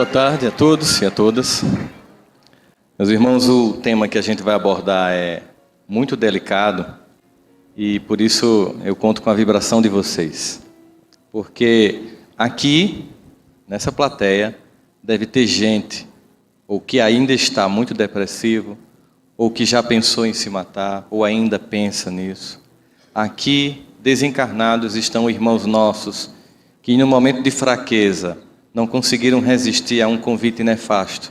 Boa tarde a todos e a todas. Meus irmãos, o tema que a gente vai abordar é muito delicado e por isso eu conto com a vibração de vocês. Porque aqui, nessa plateia, deve ter gente ou que ainda está muito depressivo, ou que já pensou em se matar, ou ainda pensa nisso. Aqui, desencarnados, estão irmãos nossos que, no momento de fraqueza, não conseguiram resistir a um convite nefasto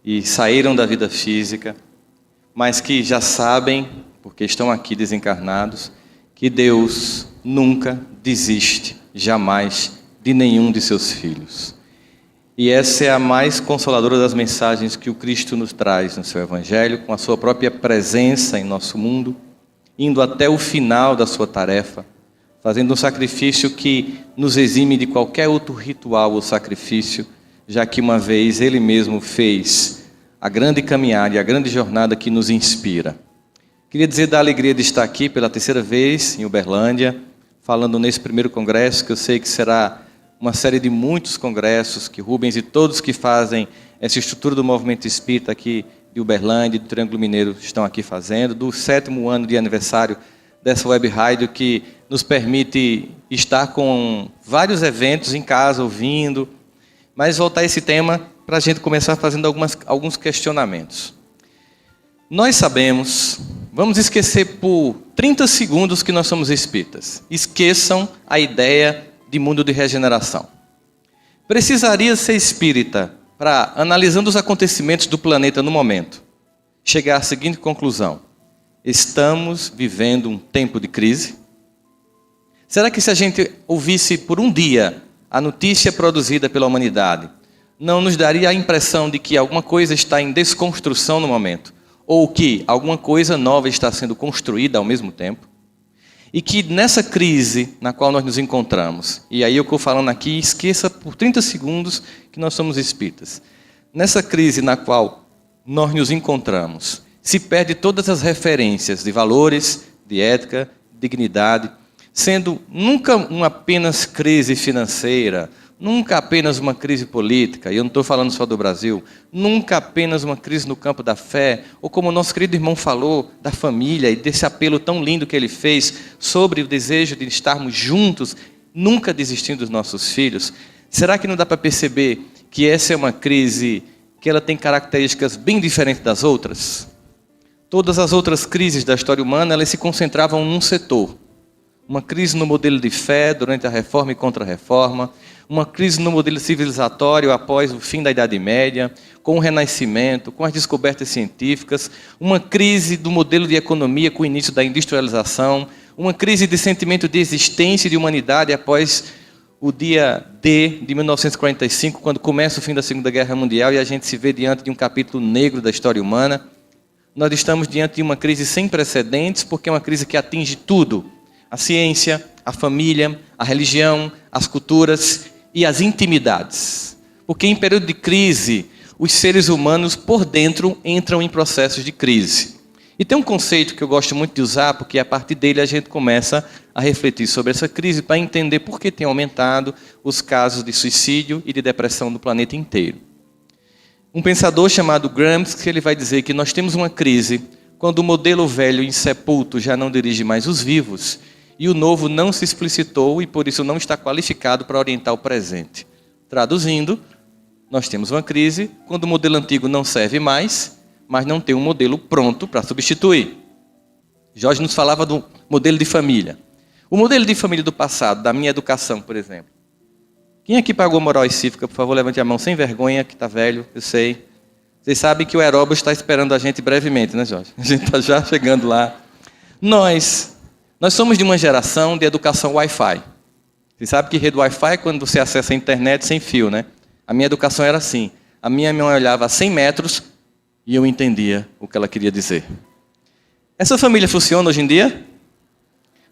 e saíram da vida física, mas que já sabem, porque estão aqui desencarnados, que Deus nunca desiste, jamais, de nenhum de seus filhos. E essa é a mais consoladora das mensagens que o Cristo nos traz no seu Evangelho, com a sua própria presença em nosso mundo, indo até o final da sua tarefa, fazendo um sacrifício que nos exime de qualquer outro ritual ou sacrifício, já que uma vez Ele mesmo fez a grande caminhada e a grande jornada que nos inspira. Queria dizer da alegria de estar aqui pela terceira vez em Uberlândia, falando nesse primeiro congresso, que eu sei que será uma série de muitos congressos que Rubens e todos que fazem essa estrutura do movimento espírita aqui de Uberlândia, do Triângulo Mineiro, estão aqui fazendo, do 7º ano de aniversário dessa web rádio que nos permite estar com vários eventos em casa, ouvindo, mas voltar a esse tema para a gente começar fazendo alguns questionamentos. Nós sabemos, vamos esquecer por 30 segundos que nós somos espíritas. Esqueçam a ideia de mundo de regeneração. Precisaria ser espírita para, analisando os acontecimentos do planeta no momento, chegar à seguinte conclusão: estamos vivendo um tempo de crise? Será que se a gente ouvisse por um dia a notícia produzida pela humanidade, não nos daria a impressão de que alguma coisa está em desconstrução no momento? Ou que alguma coisa nova está sendo construída ao mesmo tempo? E que nessa crise na qual nós nos encontramos, e aí eu estou falando aqui, esqueça por 30 segundos que nós somos espíritas. Nessa crise na qual nós nos encontramos, se perde todas as referências de valores, de ética, dignidade, sendo nunca uma apenas crise financeira, nunca apenas uma crise política, e eu não estou falando só do Brasil, nunca apenas uma crise no campo da fé, ou como o nosso querido irmão falou, da família, e desse apelo tão lindo que ele fez sobre o desejo de estarmos juntos, nunca desistindo dos nossos filhos. Será que não dá para perceber que essa é uma crise que ela tem características bem diferentes das outras? Todas as outras crises da história humana, elas se concentravam num setor. Uma crise no modelo de fé durante a Reforma e Contra-Reforma, uma crise no modelo civilizatório após o fim da Idade Média, com o Renascimento, com as descobertas científicas, uma crise do modelo de economia com o início da industrialização, uma crise de sentimento de existência e de humanidade após o dia D de 1945, quando começa o fim da Segunda Guerra Mundial e a gente se vê diante de um capítulo negro da história humana. Nós estamos diante de uma crise sem precedentes, porque é uma crise que atinge tudo: a ciência, a família, a religião, as culturas e as intimidades. Porque em período de crise, os seres humanos por dentro entram em processos de crise. E tem um conceito que eu gosto muito de usar, porque a partir dele a gente começa a refletir sobre essa crise para entender por que tem aumentado os casos de suicídio e de depressão no planeta inteiro. Um pensador chamado Gramsci, ele vai dizer que nós temos uma crise quando o modelo velho insepulto já não dirige mais os vivos, e o novo não se explicitou e por isso não está qualificado para orientar o presente. Traduzindo, nós temos uma crise quando o modelo antigo não serve mais, mas não tem um modelo pronto para substituir. Jorge nos falava do modelo de família. O modelo de família do passado, da minha educação, por exemplo. Quem aqui pagou moral e cívica? Por favor, levante a mão sem vergonha, que está velho, eu sei. Vocês sabem que o Aeróbio está esperando a gente brevemente, né, Jorge? A gente está já chegando lá. Nós somos de uma geração de educação Wi-Fi. Você sabe que rede Wi-Fi é quando você acessa a internet sem fio, né? A minha educação era assim. A minha mãe olhava a 100 metros e eu entendia o que ela queria dizer. Essa família funciona hoje em dia?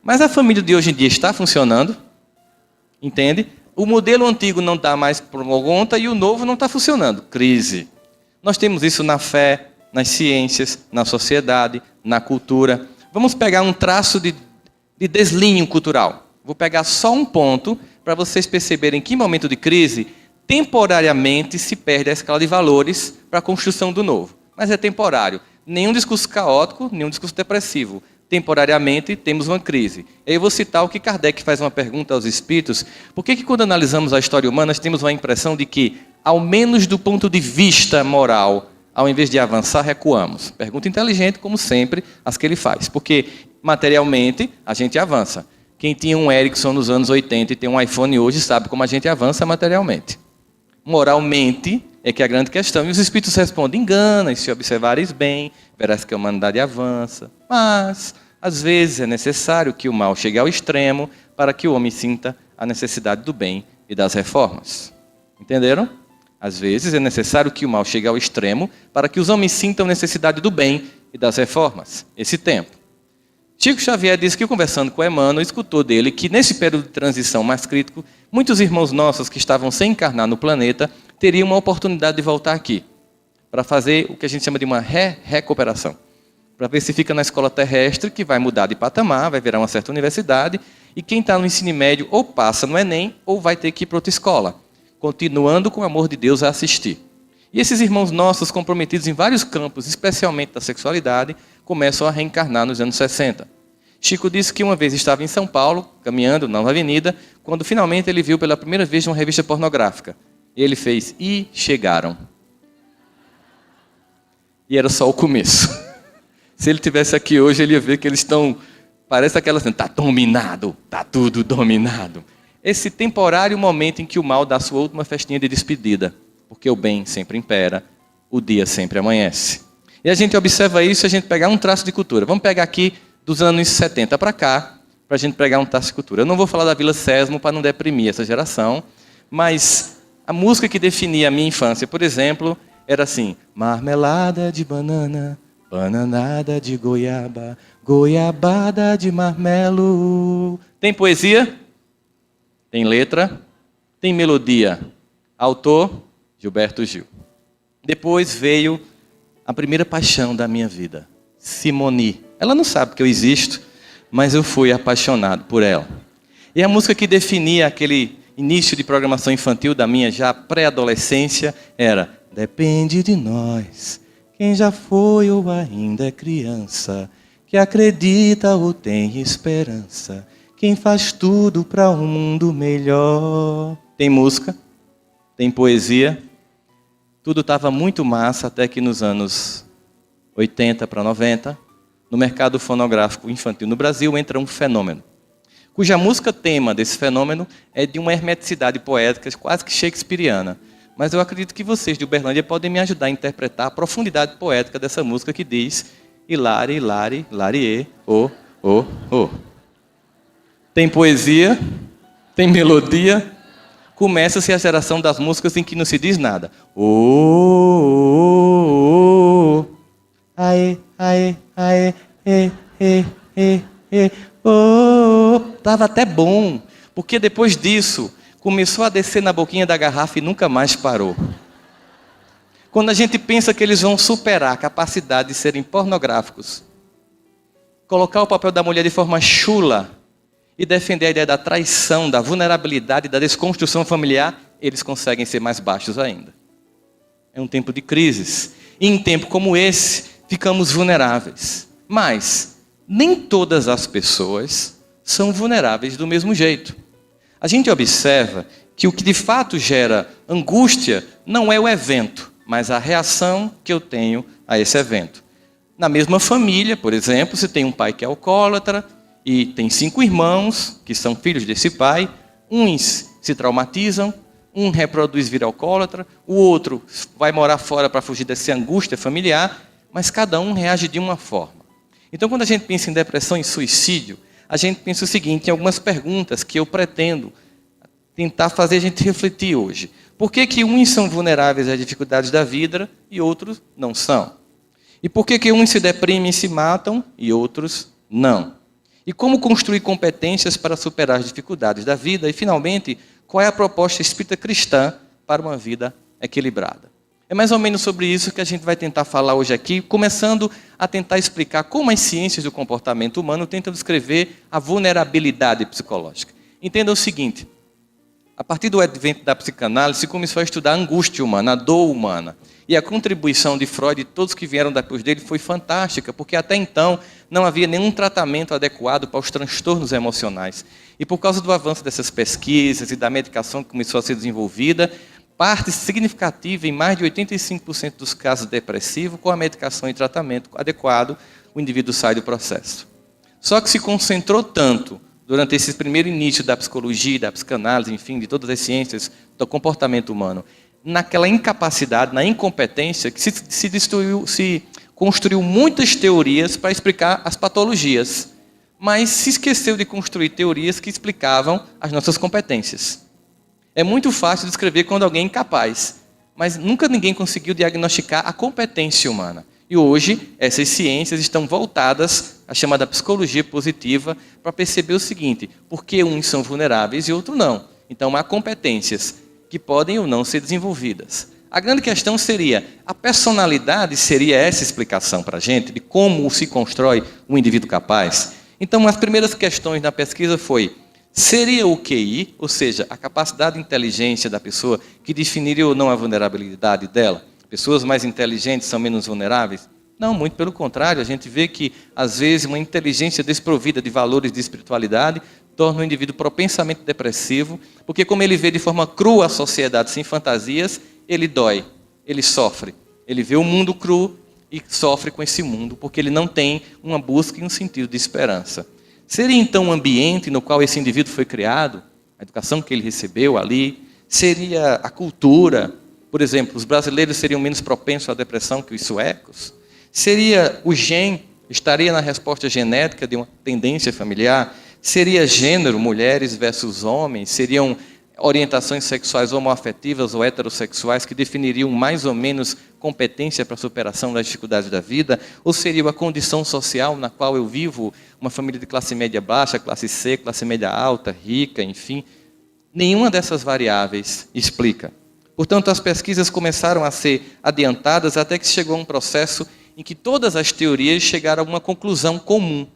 Mas a família de hoje em dia está funcionando? Entende? O modelo antigo não dá mais por conta e o novo não está funcionando. Crise. Nós temos isso na fé, nas ciências, na sociedade, na cultura. Vamos pegar um traço de deslinho cultural. Vou pegar só um ponto para vocês perceberem que momento de crise temporariamente se perde a escala de valores para a construção do novo. Mas é temporário. Nenhum discurso caótico, nenhum discurso depressivo. Temporariamente temos uma crise. Eu vou citar o que Kardec faz uma pergunta aos espíritos. Por que quando analisamos a história humana, nós temos uma impressão de que, ao menos do ponto de vista moral, ao invés de avançar, recuamos? Pergunta inteligente, como sempre, as que ele faz. Porque, materialmente, a gente avança. Quem tinha um Ericsson nos anos 80 e tem um iPhone hoje sabe como a gente avança materialmente. Moralmente é que é a grande questão. E os espíritos respondem: engana, e se observares bem, verás que a humanidade avança. Mas, às vezes, é necessário que o mal chegue ao extremo para que o homem sinta a necessidade do bem e das reformas. Entenderam? Às vezes é necessário que o mal chegue ao extremo para que os homens sintam a necessidade do bem e das reformas. Esse tempo. Chico Xavier disse que, conversando com Emmanuel, escutou dele que, nesse período de transição mais crítico, muitos irmãos nossos que estavam sem encarnar no planeta teriam uma oportunidade de voltar aqui, para fazer o que a gente chama de uma recuperação. Para ver se fica na escola terrestre, que vai mudar de patamar, vai virar uma certa universidade, e quem está no ensino médio ou passa no Enem, ou vai ter que ir para outra escola, continuando com o amor de Deus a assistir. E esses irmãos nossos, comprometidos em vários campos, especialmente da sexualidade, começam a reencarnar nos anos 60. Chico disse que uma vez estava em São Paulo, caminhando na avenida, quando finalmente ele viu pela primeira vez uma revista pornográfica. E ele fez: e chegaram. E era só o começo. Se ele estivesse aqui hoje, ele ia ver que eles estão... Parece aquela assim: está dominado, está tudo dominado. Esse temporário momento em que o mal dá sua última festinha de despedida. Porque o bem sempre impera, o dia sempre amanhece. E a gente observa isso se a gente pegar um traço de cultura. Vamos pegar aqui dos anos 70 para cá, para a gente pegar um traço de cultura. Eu não vou falar da Vila Sésamo para não deprimir essa geração, mas a música que definia a minha infância, por exemplo, era assim: marmelada de banana, bananada de goiaba, goiabada de marmelo. Tem poesia? Tem letra? Tem melodia? Autor? Gilberto Gil. Depois veio a primeira paixão da minha vida, Simone. Ela não sabe que eu existo, mas eu fui apaixonado por ela. E a música que definia aquele início de programação infantil da minha já pré-adolescência era: depende de nós, quem já foi ou ainda é criança, que acredita ou tem esperança, quem faz tudo para um mundo melhor. Tem música, tem poesia. Tudo estava muito massa até que nos anos 80 para 90, no mercado fonográfico infantil no Brasil, entra um fenômeno, cuja música tema desse fenômeno é de uma hermeticidade poética quase que shakespeariana. Mas eu acredito que vocês de Uberlândia podem me ajudar a interpretar a profundidade poética dessa música que diz: Hilari, Hilari, Hilarie, oh, oh, oh. Tem poesia, tem melodia. Começa-se a geração das músicas em que não se diz nada. Oh, aê, aê, aê, oh. Tava até bom, porque depois disso começou a descer na boquinha da garrafa e nunca mais parou. Quando a gente pensa que eles vão superar a capacidade de serem pornográficos, colocar o papel da mulher de forma chula e defender a ideia da traição, da vulnerabilidade, da desconstrução familiar, eles conseguem ser mais baixos ainda. É um tempo de crises. E em tempo como esse, ficamos vulneráveis. Mas nem todas as pessoas são vulneráveis do mesmo jeito. A gente observa que o que de fato gera angústia não é o evento, mas a reação que eu tenho a esse evento. Na mesma família, por exemplo, se tem um pai que é alcoólatra, e tem 5 irmãos, que são filhos desse pai, uns se traumatizam, um reproduz vir alcoólatra, o outro vai morar fora para fugir dessa angústia familiar, mas cada um reage de uma forma. Então, quando a gente pensa em depressão e suicídio, a gente pensa o seguinte, em algumas perguntas que eu pretendo tentar fazer a gente refletir hoje. Por que uns são vulneráveis às dificuldades da vida e outros não são? E por que uns se deprimem e se matam e outros não? E como construir competências para superar as dificuldades da vida? E, finalmente, qual é a proposta espírita cristã para uma vida equilibrada? É mais ou menos sobre isso que a gente vai tentar falar hoje aqui, começando a tentar explicar como as ciências do comportamento humano tentam descrever a vulnerabilidade psicológica. Entenda o seguinte, A partir do advento da psicanálise, se começou a estudar a angústia humana, a dor humana. E a contribuição de Freud e todos que vieram depois dele foi fantástica, porque até então não havia nenhum tratamento adequado para os transtornos emocionais. E por causa do avanço dessas pesquisas e da medicação que começou a ser desenvolvida, parte significativa, em mais de 85% dos casos depressivos, com a medicação e tratamento adequado, o indivíduo sai do processo. Só que se concentrou tanto durante esse primeiro início da psicologia, da psicanálise, enfim, de todas as ciências do comportamento humano, naquela incapacidade, na incompetência, que se construiu muitas teorias para explicar as patologias, mas se esqueceu de construir teorias que explicavam as nossas competências. É muito fácil descrever quando alguém é incapaz, mas nunca ninguém conseguiu diagnosticar a competência humana. E hoje, essas ciências estão voltadas à chamada psicologia positiva para perceber o seguinte: por que uns são vulneráveis e outros não? Então, há competências que podem ou não ser desenvolvidas. A grande questão seria, a personalidade seria essa explicação para a gente de como se constrói um indivíduo capaz? Então, as primeiras questões na pesquisa foi, seria o QI, ou seja, a capacidade de inteligência da pessoa, que definiria ou não a vulnerabilidade dela? Pessoas mais inteligentes são menos vulneráveis? Não, muito pelo contrário. A gente vê que, às vezes, uma inteligência desprovida de valores de espiritualidade torna o indivíduo propensamente depressivo, porque como ele vê de forma crua a sociedade sem fantasias, ele dói, ele sofre. Ele vê o mundo cru e sofre com esse mundo, porque ele não tem uma busca e um sentido de esperança. Seria então o ambiente no qual esse indivíduo foi criado, a educação que ele recebeu ali, seria a cultura? Por exemplo, os brasileiros seriam menos propensos à depressão que os suecos? Seria o gene, estaria na resposta genética de uma tendência familiar? Seria gênero, mulheres versus homens? Seriam orientações sexuais homoafetivas ou heterossexuais que definiriam mais ou menos competência para a superação das dificuldades da vida? Ou seria a condição social na qual eu vivo, uma família de classe média baixa, classe C, classe média alta, rica, enfim? Nenhuma dessas variáveis explica. Portanto, as pesquisas começaram a ser adiantadas até que chegou a um processo em que todas as teorias chegaram a uma conclusão comum.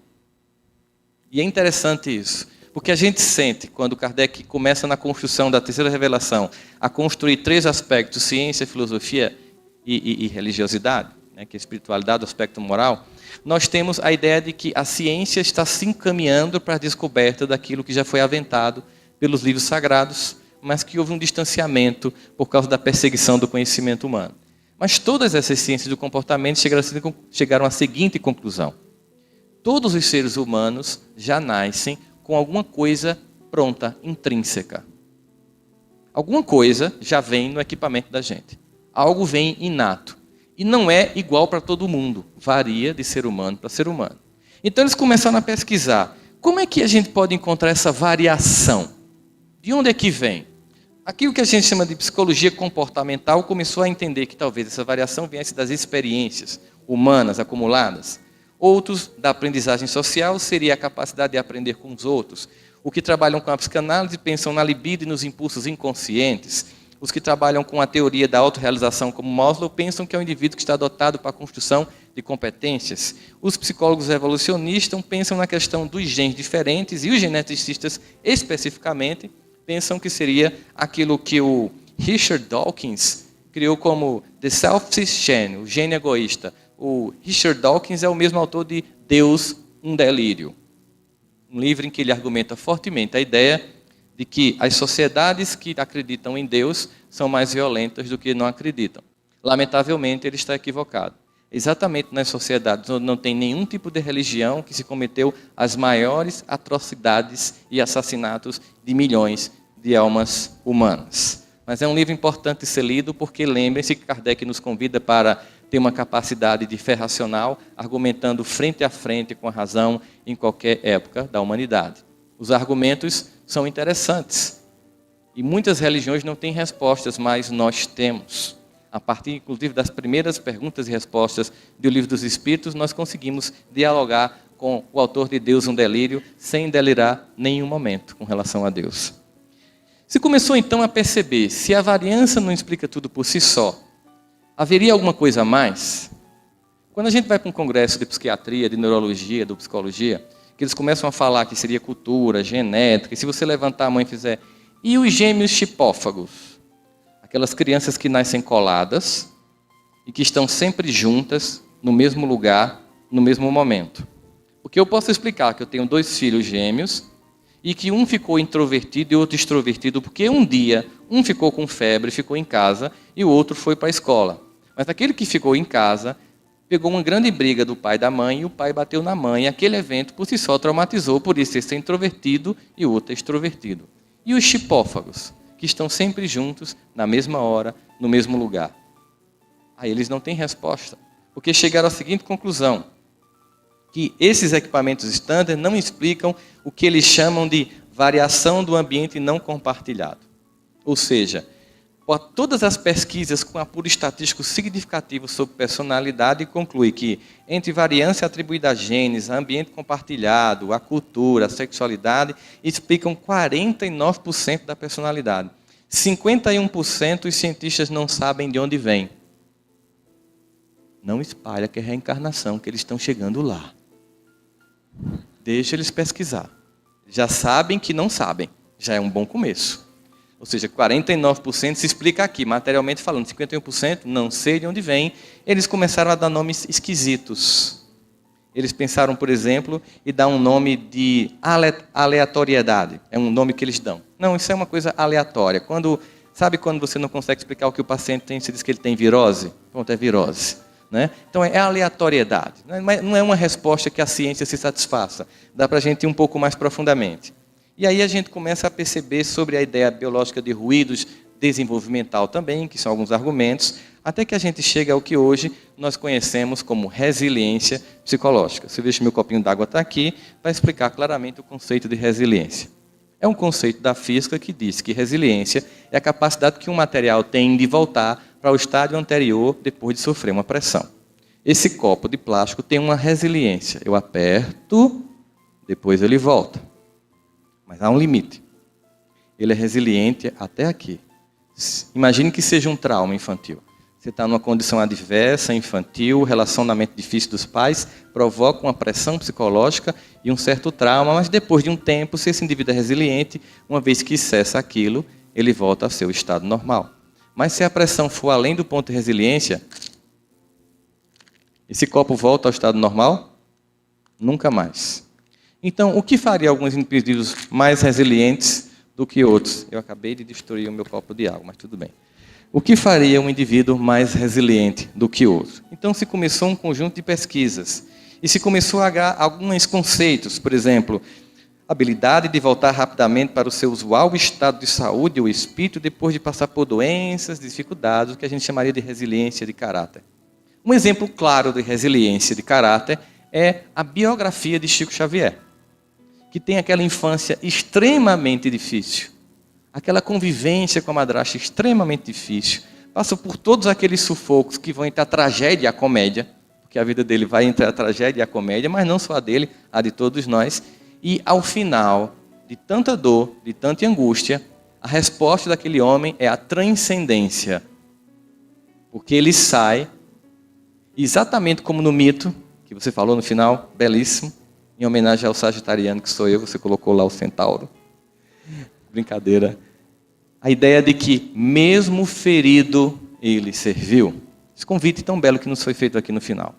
E é interessante isso, porque a gente sente, quando Kardec começa na construção da terceira revelação, a construir três aspectos, ciência, filosofia e religiosidade, né, que é a espiritualidade, o aspecto moral, nós temos a ideia de que a ciência está se encaminhando para a descoberta daquilo que já foi aventado pelos livros sagrados, mas que houve um distanciamento por causa da perseguição do conhecimento humano. Mas todas essas ciências do comportamento chegaram à seguinte conclusão: todos os seres humanos já nascem com alguma coisa pronta, intrínseca. Alguma coisa já vem no equipamento da gente. Algo vem inato. E não é igual para todo mundo. Varia de ser humano para ser humano. Então eles começaram a pesquisar. Como é que a gente pode encontrar essa variação? De onde é que vem? Aquilo que a gente chama de psicologia comportamental começou a entender que talvez essa variação viesse das experiências humanas acumuladas. Outros, da aprendizagem social, seria a capacidade de aprender com os outros. Os que trabalham com a psicanálise pensam na libido e nos impulsos inconscientes. Os que trabalham com a teoria da autorrealização, como Maslow, pensam que é um indivíduo que está dotado para a construção de competências. Os psicólogos evolucionistas pensam na questão dos genes diferentes e os geneticistas, especificamente, pensam que seria aquilo que o Richard Dawkins criou como The Selfish Gene, o gene egoísta. O Richard Dawkins é o mesmo autor de Deus, um Delírio. Um livro em que ele argumenta fortemente a ideia de que as sociedades que acreditam em Deus são mais violentas do que não acreditam. Lamentavelmente, ele está equivocado. Exatamente nas sociedades onde não tem nenhum tipo de religião que se cometeu as maiores atrocidades e assassinatos de milhões de almas humanas. Mas é um livro importante ser lido porque lembrem-se que Kardec nos convida para ter uma capacidade de fé racional, argumentando frente a frente com a razão em qualquer época da humanidade. Os argumentos são interessantes e muitas religiões não têm respostas, mas nós temos. A partir, inclusive, das primeiras perguntas e respostas do Livro dos Espíritos, nós conseguimos dialogar com o autor de Deus, um Delírio, sem delirar nenhum momento com relação a Deus. Se começou então a perceber, se a variância não explica tudo por si só, haveria alguma coisa a mais? Quando a gente vai para um congresso de psiquiatria, de neurologia, de psicologia, que eles começam a falar que seria cultura, genética, e se você levantar a mão e fizer E os gêmeos chipófagos? Aquelas crianças que nascem coladas e que estão sempre juntas, no mesmo lugar, no mesmo momento. Porque eu posso explicar que eu tenho 2 filhos gêmeos e que um ficou introvertido e outro extrovertido, porque um dia um ficou com febre, ficou em casa, e o outro foi para a escola. Mas aquele que ficou em casa pegou uma grande briga do pai e da mãe, e o pai bateu na mãe, e aquele evento por si só traumatizou, por isso ele ser introvertido e o outro é extrovertido. E os chipófagos, que estão sempre juntos, na mesma hora, no mesmo lugar? Aí eles não têm resposta, porque chegaram à seguinte conclusão: que esses equipamentos standard não explicam o que eles chamam de variação do ambiente não compartilhado. Ou seja, por todas as pesquisas com apuro estatístico significativo sobre personalidade, conclui que entre variância atribuída a genes, a ambiente compartilhado, a cultura, a sexualidade, explicam 49% da personalidade. 51% os cientistas não sabem de onde vem. Não espalha que é reencarnação, que eles estão chegando lá. Deixa eles pesquisar. Já sabem que não sabem. Já é um bom começo. Ou seja, 49% se explica aqui, materialmente falando. 51% não sei de onde vem. Eles começaram a dar nomes esquisitos. Eles pensaram, por exemplo, em dar um nome de aleatoriedade. É um nome que eles dão. Não, isso é uma coisa aleatória. Sabe quando você não consegue explicar o que o paciente tem, você diz que ele tem virose? Pronto, é virose. Né? Então é aleatoriedade. Não é uma resposta que a ciência se satisfaça. Dá para a gente ir um pouco mais profundamente. E aí a gente começa a perceber sobre a ideia biológica de ruídos, desenvolvimental também, que são alguns argumentos, até que a gente chega ao que hoje nós conhecemos como resiliência psicológica. Se eu vejo que meu copinho d'água está aqui, vai explicar claramente o conceito de resiliência. É um conceito da física que diz que resiliência é a capacidade que um material tem de voltar para o estádio anterior depois de sofrer uma pressão. Esse copo de plástico tem uma resiliência. Eu aperto, depois ele volta. Mas há um limite. Ele é resiliente até aqui. Imagine que seja um trauma infantil. Você está numa condição adversa, infantil, relacionamento difícil dos pais, provoca uma pressão psicológica e um certo trauma, mas depois de um tempo, se esse indivíduo é resiliente, uma vez que cessa aquilo, ele volta ao seu estado normal. Mas se a pressão for além do ponto de resiliência, esse copo volta ao estado normal? Nunca mais. Então, o que faria alguns indivíduos mais resilientes do que outros? Eu acabei de destruir o meu copo de água, mas tudo bem. O que faria um indivíduo mais resiliente do que outro? Então, se começou um conjunto de pesquisas. E se começou a agregar alguns conceitos, por exemplo, habilidade de voltar rapidamente para o seu usual estado de saúde ou espírito depois de passar por doenças, dificuldades, o que a gente chamaria de resiliência de caráter. Um exemplo claro de resiliência de caráter é a biografia de Chico Xavier, que tem aquela infância extremamente difícil, aquela convivência com a madrasta extremamente difícil, passa por todos aqueles sufocos que vão entre a tragédia e a comédia, porque a vida dele vai entre a tragédia e a comédia, mas não só a dele, a de todos nós. E ao final de tanta dor, de tanta angústia, a resposta daquele homem é a transcendência. Porque ele sai, exatamente como no mito, que você falou no final, belíssimo, em homenagem ao sagitariano que sou eu, você colocou lá o centauro. Brincadeira. A ideia de que mesmo ferido, ele serviu. Esse convite tão belo que nos foi feito aqui no final.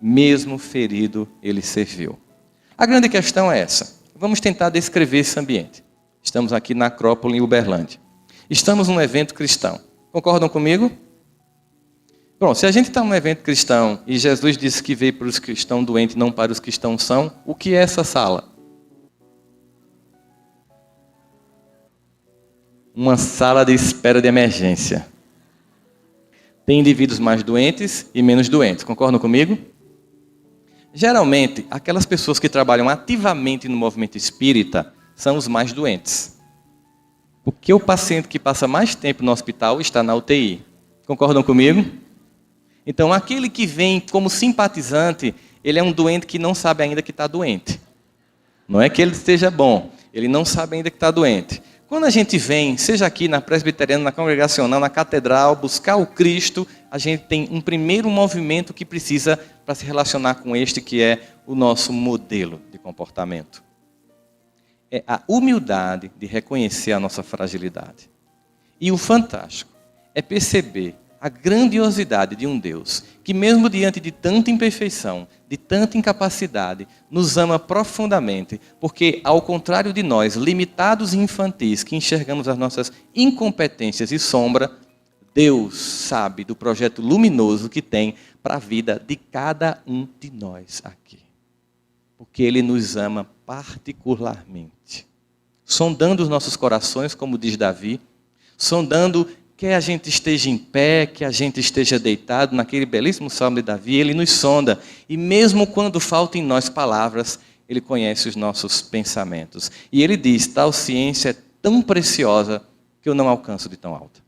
Mesmo ferido, ele serviu. A grande questão é essa. Vamos tentar descrever esse ambiente. Estamos aqui na Acrópole, em Uberlândia. Estamos num evento cristão. Concordam comigo? Pronto, se a gente está num evento cristão e Jesus disse que veio para os que estão doentes, não para os que estão sãos, o que é essa sala? Uma sala de espera de emergência. Tem indivíduos mais doentes e menos doentes. Concordam comigo? Geralmente, aquelas pessoas que trabalham ativamente no movimento espírita são os mais doentes. Porque o paciente que passa mais tempo no hospital está na UTI. Concordam comigo? Então, aquele que vem como simpatizante, ele é um doente que não sabe ainda que está doente. Não é que ele esteja bom, ele não sabe ainda que está doente. Quando a gente vem, seja aqui na presbiteriana, na congregacional, na catedral, buscar o Cristo, a gente tem um primeiro movimento que precisa para se relacionar com este que é o nosso modelo de comportamento. é a humildade de reconhecer a nossa fragilidade. E o fantástico é perceber a grandiosidade de um Deus que, mesmo diante de tanta imperfeição, de tanta incapacidade, nos ama profundamente, porque, ao contrário de nós, limitados e infantis, que enxergamos as nossas incompetências e sombra, Deus sabe do projeto luminoso que tem para a vida de cada um de nós aqui. Porque Ele nos ama particularmente. Sondando os nossos corações, como diz Davi, sondando quer a gente esteja em pé, que a gente esteja deitado, naquele belíssimo salmo de Davi, Ele nos sonda. E mesmo quando faltam em nós palavras, Ele conhece os nossos pensamentos. E Ele diz, tal ciência é tão preciosa que eu não alcanço de tão alta.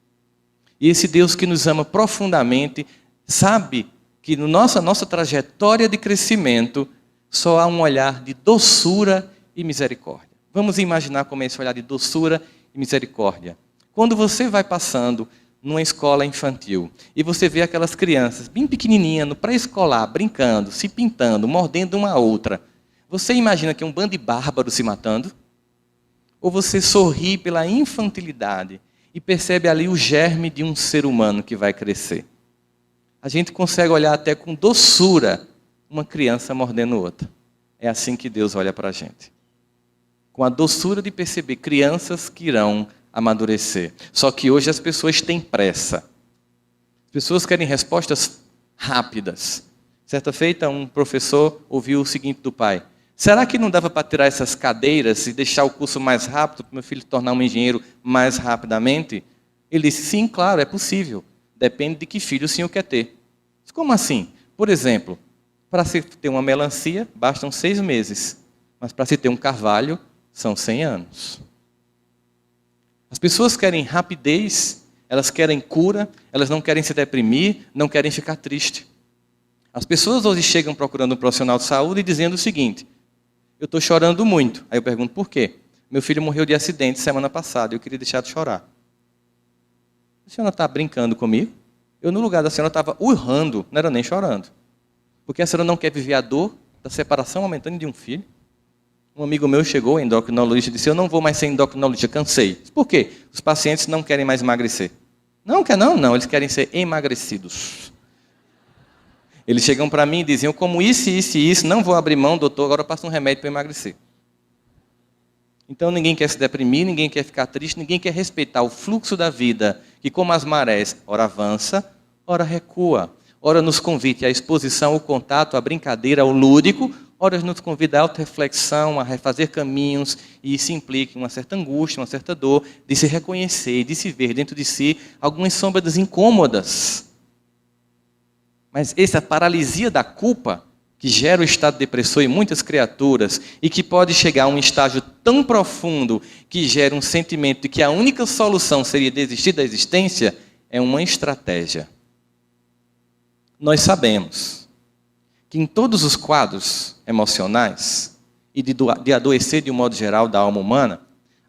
E esse Deus que nos ama profundamente, sabe que na nossa trajetória de crescimento, só há um olhar de doçura e misericórdia. Vamos imaginar como é esse olhar de doçura e misericórdia. Quando você vai passando numa escola infantil e você vê aquelas crianças bem pequenininhas, no pré-escolar, brincando, se pintando, mordendo uma a outra, você imagina que é um bando de bárbaros se matando? Ou você sorri pela infantilidade e percebe ali o germe de um ser humano que vai crescer? A gente consegue olhar até com doçura uma criança mordendo outra. É assim que Deus olha para a gente. Com a doçura de perceber crianças que irão amadurecer. Só que hoje as pessoas têm pressa. As pessoas querem respostas rápidas. Certa feita, um professor ouviu o seguinte do pai: será que não dava para tirar essas cadeiras e deixar o curso mais rápido, para meu filho se tornar um engenheiro mais rapidamente? Ele disse, sim, claro, é possível. Depende de que filho o senhor quer ter. Como assim? Por exemplo, para se ter uma melancia, bastam 6 meses. Mas para se ter um carvalho, são 100 anos. As pessoas querem rapidez, elas querem cura, elas não querem se deprimir, não querem ficar triste. As pessoas hoje chegam procurando um profissional de saúde e dizendo o seguinte: eu estou chorando muito. Aí eu pergunto, por quê? Meu filho morreu de acidente semana passada e eu queria deixar de chorar. A senhora está brincando comigo? Eu, no lugar da senhora, estava urrando, não era nem chorando. Porque a senhora não quer viver a dor da separação momentânea de um filho? Um amigo meu chegou, endocrinologista, e disse, eu não vou mais ser endocrinologista, cansei. Por quê? Os pacientes não querem mais emagrecer. Não, quer não? Não, eles querem ser emagrecidos. Eles chegam para mim e dizem, eu como isso, isso e isso, não vou abrir mão, doutor, agora eu passo um remédio para emagrecer. Então ninguém quer se deprimir, ninguém quer ficar triste, ninguém quer respeitar o fluxo da vida, que como as marés, ora avança, ora recua. Ora nos convida à exposição, ao contato, à brincadeira, ao lúdico, ora nos convida à auto-reflexão, a refazer caminhos, e isso implica uma certa angústia, uma certa dor, de se reconhecer, de se ver dentro de si algumas sombras incômodas. Mas essa paralisia da culpa, que gera o estado de depressão em muitas criaturas, e que pode chegar a um estágio tão profundo, que gera um sentimento de que a única solução seria desistir da existência, é uma estratégia. Nós sabemos que em todos os quadros emocionais e de adoecer de um modo geral da alma humana,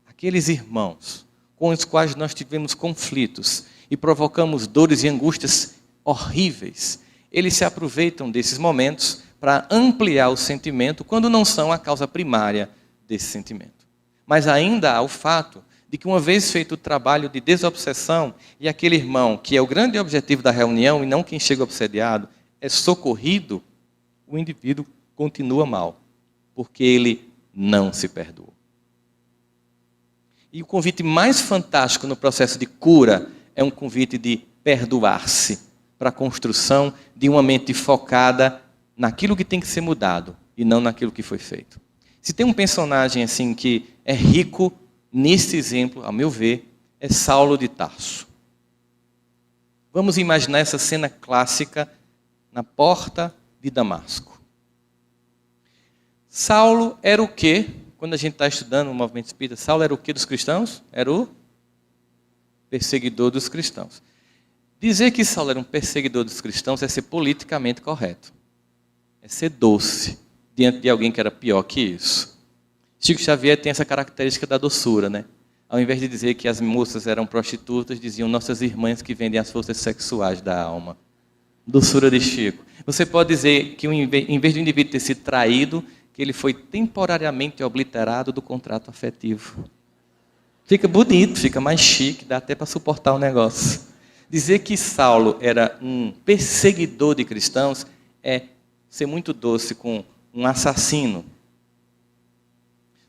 aqueles irmãos com os quais nós tivemos conflitos e provocamos dores e angústias horríveis, eles se aproveitam desses momentos para ampliar o sentimento quando não são a causa primária desse sentimento. Mas ainda há o fato de que uma vez feito o trabalho de desobsessão e aquele irmão, que é o grande objetivo da reunião e não quem chega obsediado, é socorrido, o indivíduo continua mal, porque ele não se perdoou. E o convite mais fantástico no processo de cura é um convite de perdoar-se para a construção de uma mente focada naquilo que tem que ser mudado e não naquilo que foi feito. Se tem um personagem assim que é rico nesse exemplo, ao meu ver, é Saulo de Tarso. Vamos imaginar essa cena clássica na porta de Damasco. Saulo era o quê? Quando a gente está estudando o movimento espírita, Saulo era o quê dos cristãos? Era o perseguidor dos cristãos. Dizer que Saulo era um perseguidor dos cristãos é ser politicamente correto. É ser doce diante de alguém que era pior que isso. Chico Xavier tem essa característica da doçura, né? Ao invés de dizer que as moças eram prostitutas, diziam nossas irmãs que vendem as forças sexuais da alma. Doçura de Chico. Você pode dizer que em vez do indivíduo ter sido traído, porque ele foi temporariamente obliterado do contrato afetivo. Fica bonito, fica mais chique, dá até para suportar o negócio. Dizer que Saulo era um perseguidor de cristãos é ser muito doce com um assassino.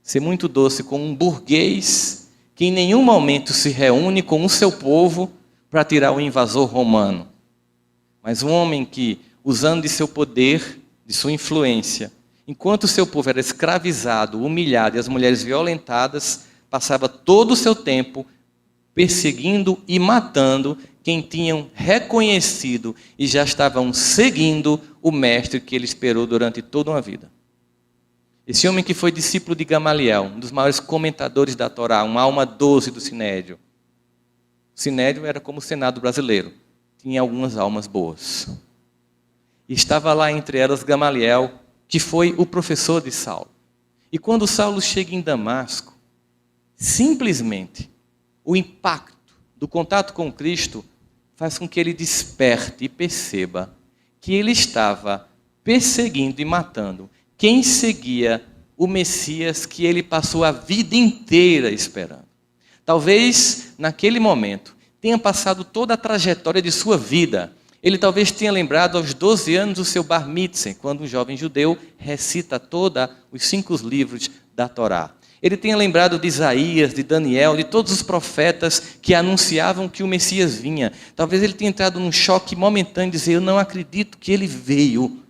Ser muito doce com um burguês que em nenhum momento se reúne com o seu povo para tirar o invasor romano. Mas um homem que, usando de seu poder, de sua influência, enquanto o seu povo era escravizado, humilhado e as mulheres violentadas, passava todo o seu tempo perseguindo e matando quem tinham reconhecido e já estavam seguindo o mestre que ele esperou durante toda uma vida. Esse homem que foi discípulo de Gamaliel, um dos maiores comentadores da Torá, uma alma doce do Sinédrio. O Sinédrio era como o Senado brasileiro, tinha algumas almas boas. E estava lá entre elas Gamaliel, que foi o professor de Saulo. E quando Saulo chega em Damasco, simplesmente o impacto do contato com Cristo faz com que ele desperte e perceba que ele estava perseguindo e matando quem seguia o Messias que ele passou a vida inteira esperando. Talvez, naquele momento, tenha passado toda a trajetória de sua vida. Ele talvez tenha lembrado aos 12 anos o seu bar mitzvah, quando um jovem judeu recita todos os 5 livros da Torá. Ele tenha lembrado de Isaías, de Daniel, de todos os profetas que anunciavam que o Messias vinha. Talvez ele tenha entrado num choque momentâneo de dizer, eu não acredito que ele veio.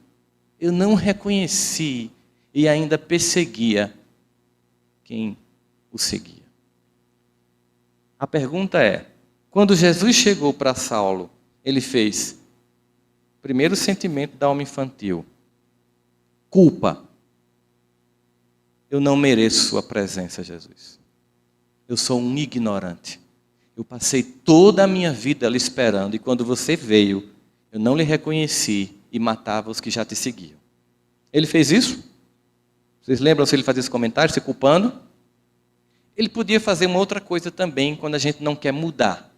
Eu não reconheci e ainda perseguia quem o seguia. A pergunta é, quando Jesus chegou para Saulo, ele fez, primeiro sentimento da alma infantil, culpa. Eu não mereço sua presença, Jesus. Eu sou um ignorante. Eu passei toda a minha vida ali esperando, e quando você veio, eu não lhe reconheci e matava os que já te seguiam. Ele fez isso? Vocês lembram se ele fazia esse comentário, se culpando? Ele podia fazer uma outra coisa também quando a gente não quer mudar.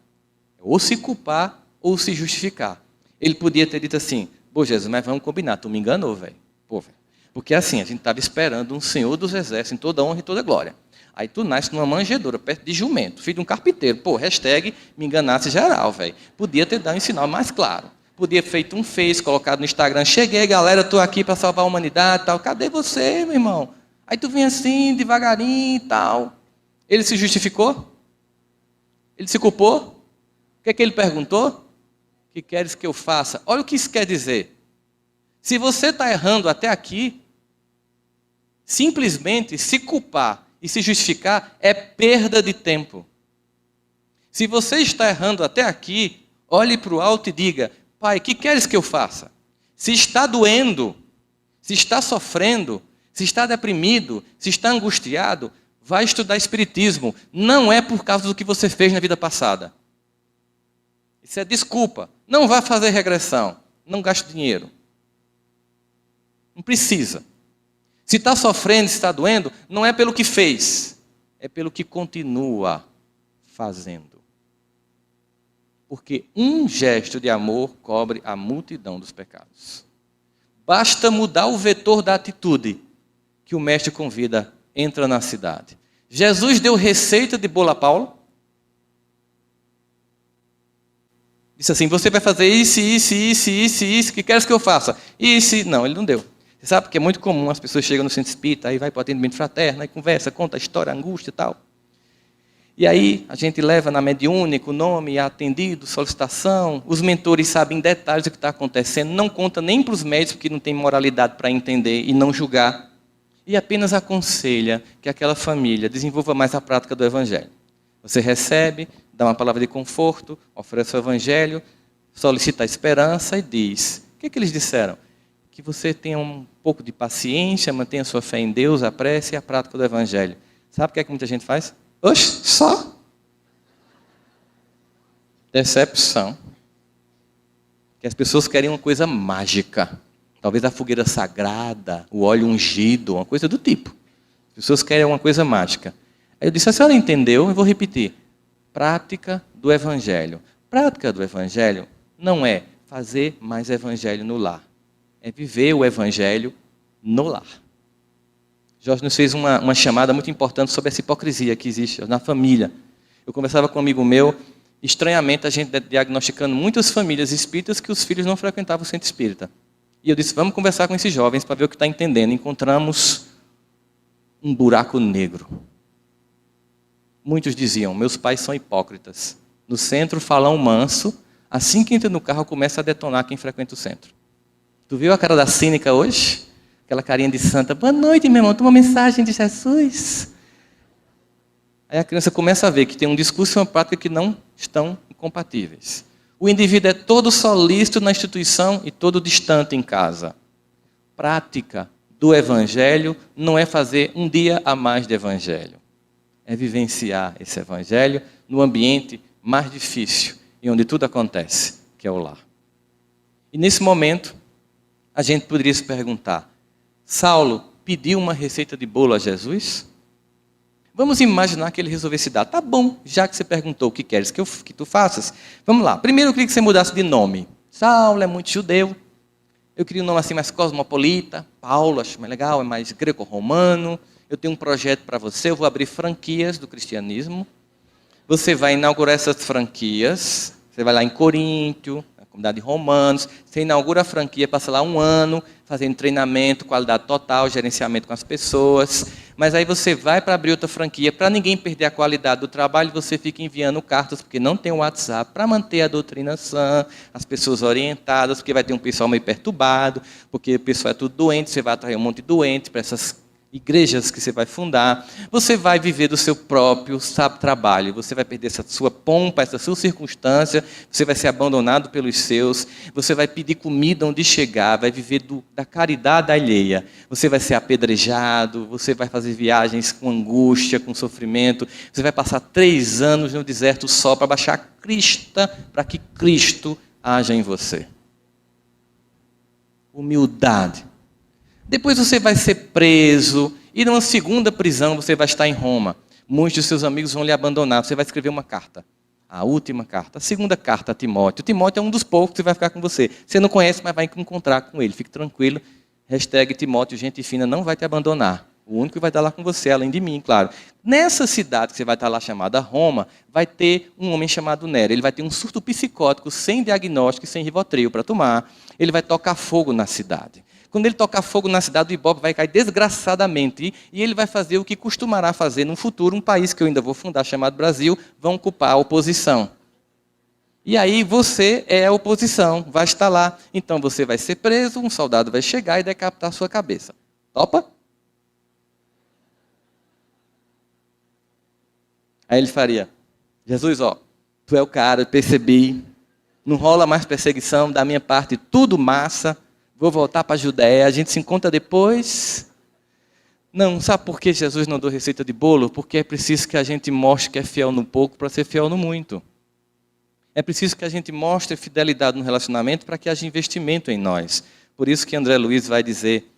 Ou se culpar, ou se justificar. Ele podia ter dito assim, pô Jesus, mas vamos combinar, tu me enganou, velho. Pô, velho. Porque assim, a gente estava esperando um Senhor dos Exércitos em toda honra e toda glória. Aí tu nasce numa manjedoura, perto de jumento, filho de um carpinteiro. Pô, hashtag me enganasse geral, velho. Podia ter dado um sinal mais claro. Podia ter feito um Face, colocado no Instagram. Cheguei, galera, estou aqui para salvar a humanidade e tal. Cadê você, meu irmão? Aí tu vem assim, devagarinho e tal. Ele se justificou? Ele se culpou? O que é que ele perguntou? O que queres que eu faça? Olha o que isso quer dizer. Se você está errando até aqui, simplesmente se culpar e se justificar é perda de tempo. Se você está errando até aqui, olhe para o alto e diga, Pai, o que queres que eu faça? Se está doendo, se está sofrendo, se está deprimido, se está angustiado, vai estudar Espiritismo. Não é por causa do que você fez na vida passada. Isso é desculpa. Não vá fazer regressão. Não gaste dinheiro. Não precisa. Se está sofrendo, se está doendo, não é pelo que fez. É pelo que continua fazendo. Porque um gesto de amor cobre a multidão dos pecados. Basta mudar o vetor da atitude que o mestre convida, entra na cidade. Jesus deu receita de bolo a Paulo. Disse assim, você vai fazer isso, que queres que eu faça? Isso, não, ele não deu. Você sabe que é muito comum, as pessoas chegam no centro espírita, aí vai para o atendimento fraterno, aí conversa, conta a história, a angústia e tal. E aí a gente leva na mediúnica o nome, atendido, solicitação, os mentores sabem em detalhes o que está acontecendo, não conta nem para os médicos, porque não tem moralidade para entender e não julgar, e apenas aconselha que aquela família desenvolva mais a prática do Evangelho. Você recebe, dá uma palavra de conforto, oferece o Evangelho, solicita a esperança e diz, o que eles disseram? Que você tenha um pouco de paciência, mantenha sua fé em Deus, a prece e a prática do Evangelho. Sabe o que é que muita gente faz? Oxe, só? Decepção. Que as pessoas querem uma coisa mágica. Talvez a fogueira sagrada, o óleo ungido, uma coisa do tipo. As pessoas querem uma coisa mágica. Aí eu disse, a senhora entendeu? Eu vou repetir. Prática do Evangelho. Prática do Evangelho não é fazer mais Evangelho no lar. É viver o Evangelho no lar. Jorge nos fez uma chamada muito importante sobre essa hipocrisia que existe na família. Eu conversava com um amigo meu, estranhamente a gente diagnosticando muitas famílias espíritas que os filhos não frequentavam o centro espírita. E eu disse, vamos conversar com esses jovens para ver o que está entendendo. Encontramos um buraco negro. Muitos diziam, meus pais são hipócritas. No centro falam manso, assim que entra no carro começa a detonar quem frequenta o centro. Tu viu a cara da cínica hoje? Aquela carinha de santa, boa noite, meu irmão, toma uma mensagem de Jesus. Aí a criança começa a ver que tem um discurso e uma prática que não estão incompatíveis. O indivíduo é todo solícito na instituição e todo distante em casa. Prática do evangelho não é fazer um dia a mais de evangelho. É vivenciar esse evangelho no ambiente mais difícil e onde tudo acontece, que é o lar. E nesse momento, a gente poderia se perguntar, Saulo pediu uma receita de bolo a Jesus? Vamos imaginar que ele resolvesse dar. Tá bom, já que você perguntou o que queres que tu faças. Vamos lá. Primeiro eu queria que você mudasse de nome. Saulo é muito judeu. Eu queria um nome assim mais cosmopolita. Paulo, acho mais legal, é mais greco-romano. Eu tenho um projeto para você, eu vou abrir franquias do cristianismo. Você vai inaugurar essas franquias. Você vai lá em Coríntio, na comunidade de Romanos. Você inaugura a franquia, passa lá 1 ano, fazendo treinamento, qualidade total, gerenciamento com as pessoas. Mas aí você vai para abrir outra franquia, para ninguém perder a qualidade do trabalho, você fica enviando cartas, porque não tem o WhatsApp, para manter a doutrina sã, as pessoas orientadas, porque vai ter um pessoal meio perturbado, porque o pessoal é tudo doente, você vai atrair um monte de doente para essas igrejas que você vai fundar. Você vai viver do seu próprio trabalho, você vai perder essa sua pompa, essa sua circunstância, você vai ser abandonado pelos seus, você vai pedir comida onde chegar, vai viver da caridade alheia, você vai ser apedrejado, você vai fazer viagens com angústia, com sofrimento, você vai passar 3 anos no deserto só para baixar a crista, para que Cristo haja em você. Humildade. Depois você vai ser preso, e numa segunda prisão você vai estar em Roma. Muitos dos seus amigos vão lhe abandonar, você vai escrever uma carta. A última carta, a segunda carta a Timóteo. Timóteo é um dos poucos que vai ficar com você. Você não conhece, mas vai encontrar com ele. Fique tranquilo. #Timóteo, gente fina, não vai te abandonar. O único que vai estar lá com você, além de mim, claro. Nessa cidade que você vai estar lá, chamada Roma, vai ter um homem chamado Nero. Ele vai ter um surto psicótico, sem diagnóstico e sem Rivotril para tomar. Ele vai tocar fogo na cidade. Quando ele tocar fogo na cidade, o Ibope vai cair desgraçadamente e ele vai fazer o que costumará fazer no futuro um país que eu ainda vou fundar, chamado Brasil, vão ocupar a oposição. E aí você é a oposição, vai estar lá. Então você vai ser preso, um soldado vai chegar e decapitar a sua cabeça. Topa? Aí ele faria, Jesus, ó, tu é o cara, eu percebi, não rola mais perseguição da minha parte, tudo massa. Vou voltar para a Judéia, a gente se encontra depois. Não, sabe por que Jesus não deu receita de bolo? Porque é preciso que a gente mostre que é fiel no pouco para ser fiel no muito. É preciso que a gente mostre fidelidade no relacionamento para que haja investimento em nós. Por isso que André Luiz vai dizer,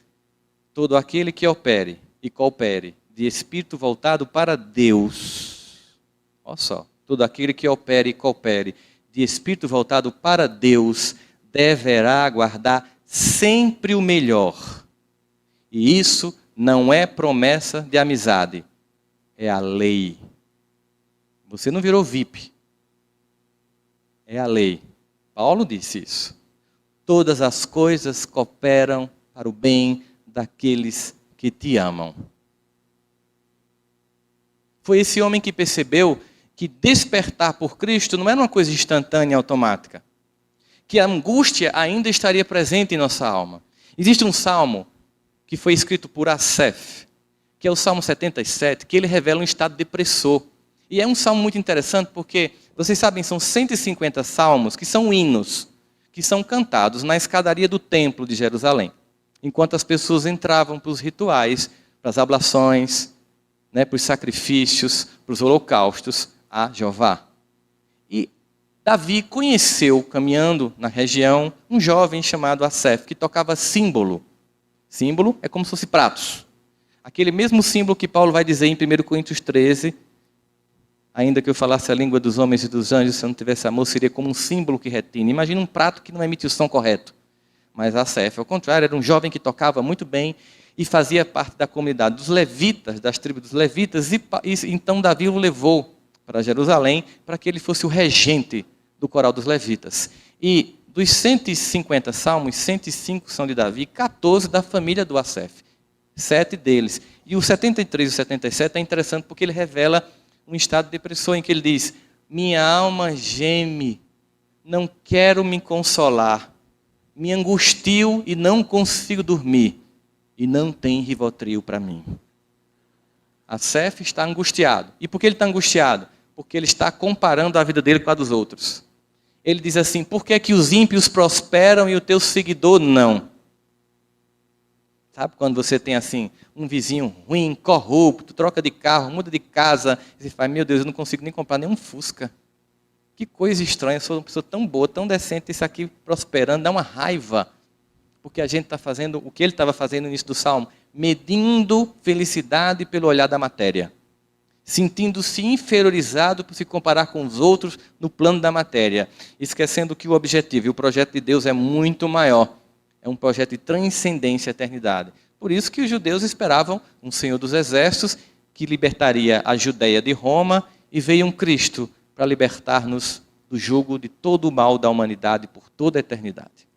todo aquele que opere e coopere de espírito voltado para Deus. Olha só, todo aquele que opere e coopere de espírito voltado para Deus deverá aguardar sempre o melhor. E isso não é promessa de amizade, é a lei. Você não virou VIP. É a lei. Paulo disse isso. Todas as coisas cooperam para o bem daqueles que te amam. Foi esse homem que percebeu que despertar por Cristo não era uma coisa instantânea e automática. Que a angústia ainda estaria presente em nossa alma. Existe um salmo que foi escrito por Asaf, que é o Salmo 77, que ele revela um estado depressor. E é um salmo muito interessante porque, vocês sabem, são 150 salmos que são hinos, que são cantados na escadaria do templo de Jerusalém, enquanto as pessoas entravam para os rituais, para as ablações, para os sacrifícios, para os holocaustos a Jeová. E Davi conheceu, caminhando na região, um jovem chamado Asaf, que tocava símbolo. Símbolo é como se fosse pratos. Aquele mesmo símbolo que Paulo vai dizer em 1 Coríntios 13, ainda que eu falasse a língua dos homens e dos anjos, se eu não tivesse amor, seria como um símbolo que retina. Imagina um prato que não emite o som correto. Mas Asaf, ao contrário, era um jovem que tocava muito bem. e fazia parte da comunidade dos levitas, das tribos dos levitas, e então Davi o levou para Jerusalém para que ele fosse o regente do coral dos levitas. E dos 150 salmos, 105 são de Davi, 14 da família do Asaf, 7 deles. E o 73 e o 77 é interessante porque ele revela um estado de depressão em que ele diz: minha alma geme, não quero me consolar, me angustio e não consigo dormir, e não tem Rivotril para mim. Asaf está angustiado. E por que ele está angustiado? Porque ele está comparando a vida dele com a dos outros. Ele diz assim: por que é que os ímpios prosperam e o teu seguidor não? Sabe quando você tem assim, um vizinho ruim, corrupto, troca de carro, muda de casa, e você fala: meu Deus, eu não consigo nem comprar nenhum Fusca. Que coisa estranha, eu sou uma pessoa tão boa, tão decente, isso aqui prosperando, dá uma raiva. Porque a gente está fazendo o que ele estava fazendo no início do Salmo, medindo felicidade pelo olhar da matéria. Sentindo-se inferiorizado por se comparar com os outros no plano da matéria, esquecendo que o objetivo e o projeto de Deus é muito maior. É um projeto de transcendência à eternidade. Por isso que os judeus esperavam um Senhor dos Exércitos que libertaria a Judeia de Roma, e veio um Cristo para libertar-nos do jugo de todo o mal da humanidade por toda a eternidade.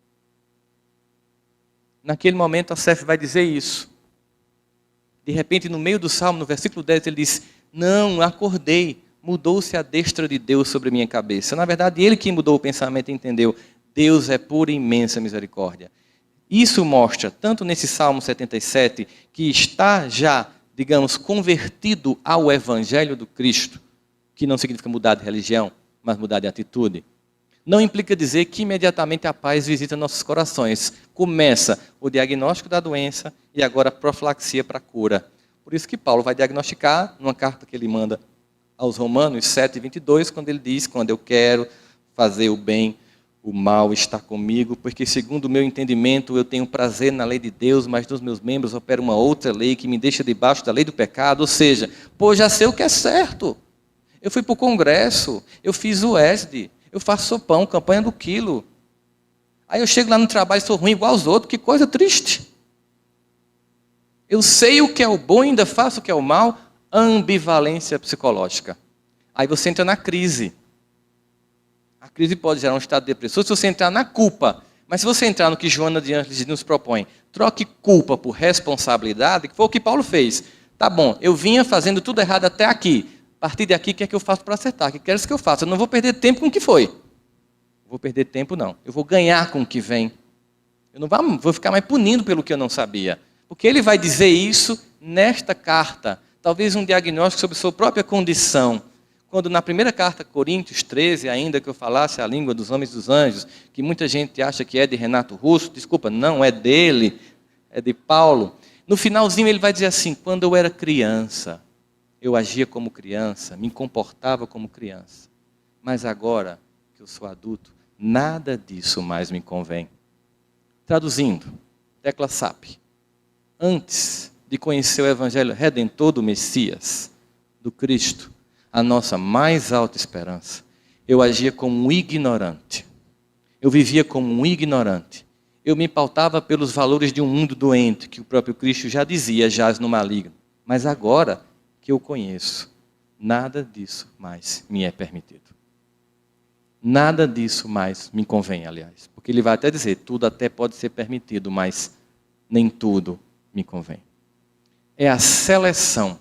Naquele momento, Asaf vai dizer isso. De repente, no meio do Salmo, no versículo 10, ele diz: não, acordei, mudou-se a destra de Deus sobre a minha cabeça. Na verdade, ele que mudou o pensamento e entendeu: Deus é pura e imensa misericórdia. Isso mostra, tanto nesse Salmo 77, que está já, digamos, convertido ao Evangelho do Cristo, que não significa mudar de religião, mas mudar de atitude. Não implica dizer que imediatamente a paz visita nossos corações. Começa o diagnóstico da doença e agora a profilaxia para a cura. Por isso que Paulo vai diagnosticar, numa carta que ele manda aos Romanos 7:22, quando ele diz: quando eu quero fazer o bem, o mal está comigo, porque segundo o meu entendimento eu tenho prazer na lei de Deus, mas nos meus membros opera uma outra lei que me deixa debaixo da lei do pecado. Ou seja, já sei o que é certo. Eu fui para o congresso, eu fiz o ESD, eu faço sopão, campanha do quilo. Aí eu chego lá no trabalho e sou ruim igual aos outros, que coisa triste. Eu sei o que é o bom e ainda faço o que é o mal, ambivalência psicológica. Aí você entra na crise. A crise pode gerar um estado de depressão se você entrar na culpa. Mas se você entrar no que Joana de Ângeles nos propõe, troque culpa por responsabilidade, que foi o que Paulo fez. Tá bom, eu vinha fazendo tudo errado até aqui. A partir daqui, o que é que eu faço para acertar? O que queres que eu faça? Eu não vou perder tempo com o que foi. Não vou perder tempo, não. Eu vou ganhar com o que vem. Eu não vou ficar mais punindo pelo que eu não sabia. Porque ele vai dizer isso nesta carta. Talvez um diagnóstico sobre sua própria condição. Quando na primeira carta, Coríntios 13, ainda que eu falasse a língua dos homens e dos anjos, que muita gente acha que é de Renato Russo, desculpa, não é dele, é de Paulo. No finalzinho ele vai dizer assim: quando eu era criança, eu agia como criança, me comportava como criança. Mas agora que eu sou adulto, nada disso mais me convém. Traduzindo, tecla SAP. Antes de conhecer o Evangelho Redentor do Messias, do Cristo, a nossa mais alta esperança, eu agia como um ignorante. Eu vivia como um ignorante. Eu me pautava pelos valores de um mundo doente, que o próprio Cristo já dizia, jaz no maligno. Mas agora que eu conheço, nada disso mais me é permitido. Nada disso mais me convém, aliás. Porque ele vai até dizer: tudo até pode ser permitido, mas nem tudo me convém. É a seleção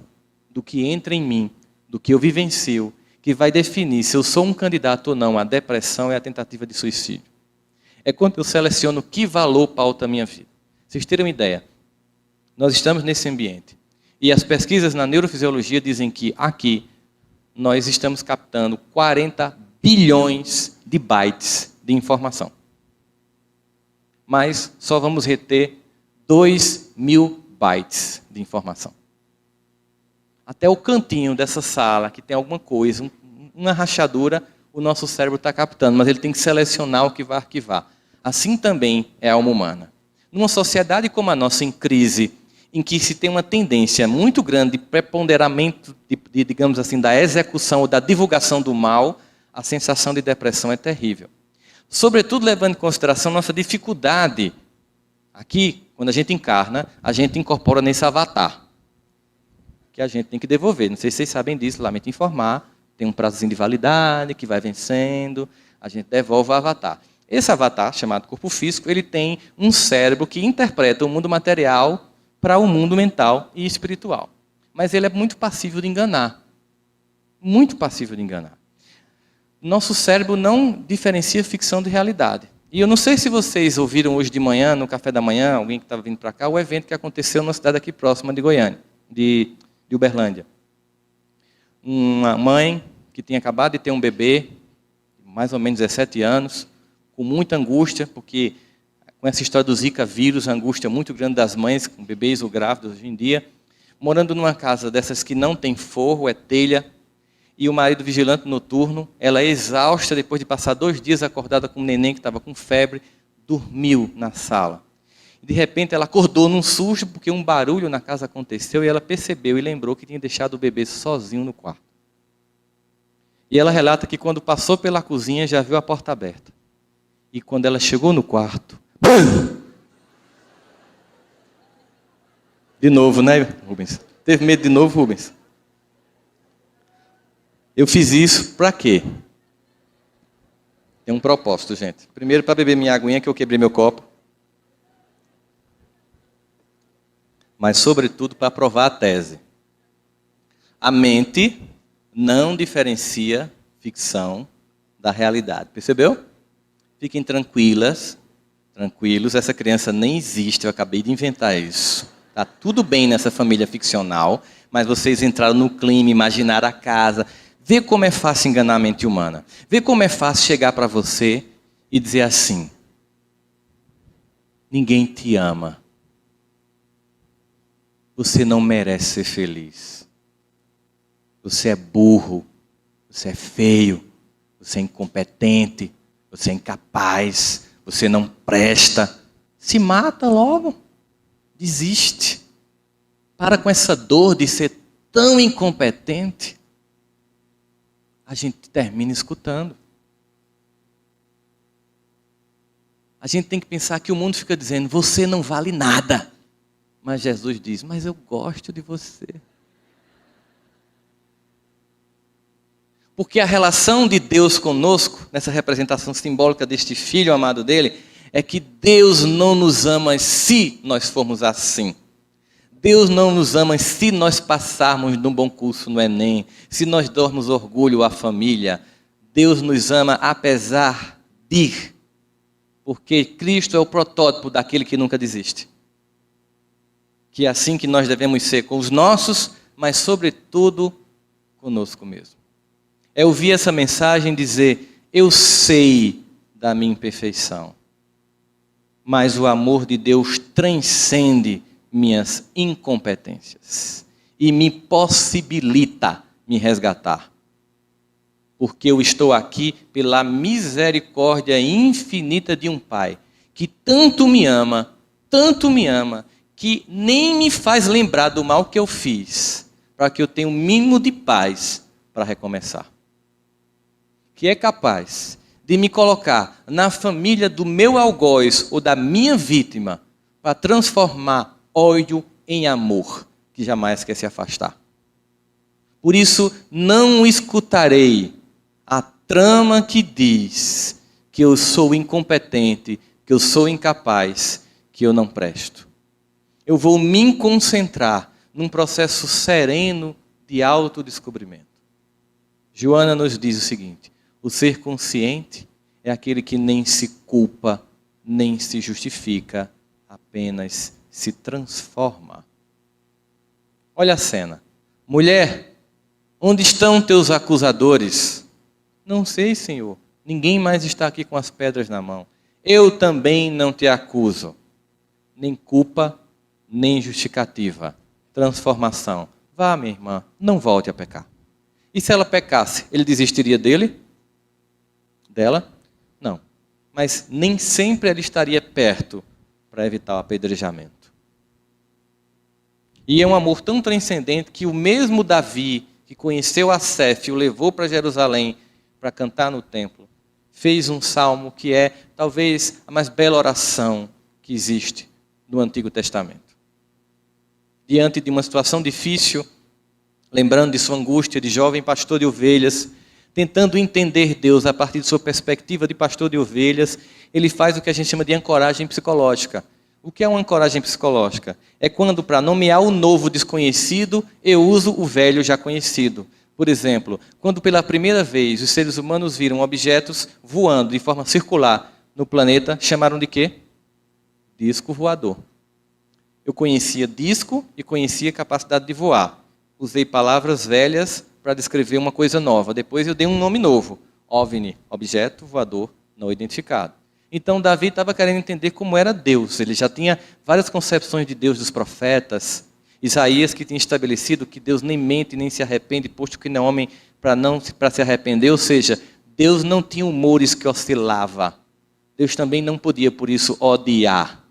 do que entra em mim, do que eu vivencio, que vai definir se eu sou um candidato ou não à depressão e à tentativa de suicídio. É quando eu seleciono que valor pauta a minha vida. Vocês terem uma ideia, nós estamos nesse ambiente. E as pesquisas na neurofisiologia dizem que aqui nós estamos captando 40 bilhões de bytes de informação. Mas só vamos reter 2.000 bytes de informação. Até o cantinho dessa sala, que tem alguma coisa, uma rachadura, o nosso cérebro está captando, mas ele tem que selecionar o que vai arquivar. Assim também é a alma humana. Numa sociedade como a nossa, em crise, em que se tem uma tendência muito grande de preponderamento, digamos assim, da execução ou da divulgação do mal, a sensação de depressão é terrível. Sobretudo levando em consideração nossa dificuldade, aqui, Quando a gente encarna, a gente incorpora nesse avatar, que a gente tem que devolver. Não sei se vocês sabem disso, lamento informar. Tem um prazozinho de validade que vai vencendo, a gente devolve o avatar. Esse avatar, chamado corpo físico, ele tem um cérebro que interpreta o mundo material para o mundo mental e espiritual. Mas ele é muito passível de enganar. Muito passível de enganar. Nosso cérebro não diferencia ficção de realidade. E eu não sei se vocês ouviram hoje de manhã, no café da manhã, alguém que estava vindo para cá, o evento que aconteceu numa cidade aqui próxima de Goiânia, de Uberlândia. Uma mãe que tinha acabado de ter um bebê, mais ou menos 17 anos, com muita angústia, porque com essa história do Zika vírus, a angústia muito grande das mães com bebês ou grávidos hoje em dia, morando numa casa dessas que não tem forro, é telha, e o marido vigilante noturno, ela é exausta, depois de passar 2 dias acordada com um neném que estava com febre, dormiu na sala. De repente ela acordou num susto, porque um barulho na casa aconteceu, e ela percebeu e lembrou que tinha deixado o bebê sozinho no quarto. E ela relata que quando passou pela cozinha, já viu a porta aberta. E quando ela chegou no quarto... De novo, né, Rubens? Teve medo de novo, Rubens? Eu fiz isso para quê? Tem um propósito, gente. Primeiro, para beber minha aguinha, que eu quebrei meu copo. Mas, sobretudo, para provar a tese. A mente não diferencia ficção da realidade. Percebeu? Fiquem tranquilos, essa criança nem existe, eu acabei de inventar isso. Está tudo bem nessa família ficcional, mas vocês entraram no clima, imaginaram a casa. Vê como é fácil enganar a mente humana. Vê como é fácil chegar para você e dizer assim: ninguém te ama. Você não merece ser feliz. Você é burro, você é feio, você é incompetente, você é incapaz, você não presta. Se mata logo. Desiste. Para com essa dor de ser tão incompetente. A gente termina escutando. A gente tem que pensar que o mundo fica dizendo, você não vale nada. Mas Jesus diz, mas eu gosto de você. Porque a relação de Deus conosco, nessa representação simbólica deste filho amado dele, é que Deus não nos ama se nós formos assim. Deus não nos ama se nós passarmos num bom curso no Enem, se nós darmos orgulho à família. Deus nos ama apesar de, porque Cristo é o protótipo daquele que nunca desiste. Que é assim que nós devemos ser com os nossos, mas sobretudo conosco mesmo. É ouvir essa mensagem dizer, eu sei da minha imperfeição, mas o amor de Deus transcende minhas incompetências e me possibilita me resgatar. Porque eu estou aqui pela misericórdia infinita de um Pai que tanto me ama, que nem me faz lembrar do mal que eu fiz, para que eu tenha um mínimo de paz para recomeçar. Que é capaz de me colocar na família do meu algoz ou da minha vítima para transformar ódio em amor, que jamais quer se afastar. Por isso, não escutarei a trama que diz que eu sou incompetente, que eu sou incapaz, que eu não presto. Eu vou me concentrar num processo sereno de autodescobrimento. Joana nos diz o seguinte, o ser consciente é aquele que nem se culpa, nem se justifica, apenas se transforma. Olha a cena. Mulher, onde estão teus acusadores? Não sei, Senhor. Ninguém mais está aqui com as pedras na mão. Eu também não te acuso. Nem culpa, nem justificativa. Transformação. Vá, minha irmã, não volte a pecar. E se ela pecasse, ele desistiria dele? Dela? Não. Mas nem sempre ela estaria perto para evitar o apedrejamento. E é um amor tão transcendente que o mesmo Davi, que conheceu Asaf e o levou para Jerusalém para cantar no templo, fez um salmo que é talvez a mais bela oração que existe no Antigo Testamento. Diante de uma situação difícil, lembrando de sua angústia de jovem pastor de ovelhas, tentando entender Deus a partir de sua perspectiva de pastor de ovelhas, ele faz o que a gente chama de ancoragem psicológica. O que é uma ancoragem psicológica? É quando, para nomear o novo desconhecido, eu uso o velho já conhecido. Por exemplo, quando pela primeira vez os seres humanos viram objetos voando de forma circular no planeta, chamaram de quê? Disco voador. Eu conhecia disco e conhecia capacidade de voar. Usei palavras velhas para descrever uma coisa nova. Depois eu dei um nome novo. OVNI, objeto voador não identificado. Então Davi estava querendo entender como era Deus. Ele já tinha várias concepções de Deus dos profetas. Isaías que tinha estabelecido que Deus nem mente nem se arrepende, posto que não é homem para se arrepender. Ou seja, Deus não tinha humores que oscilava. Deus também não podia, por isso, odiar.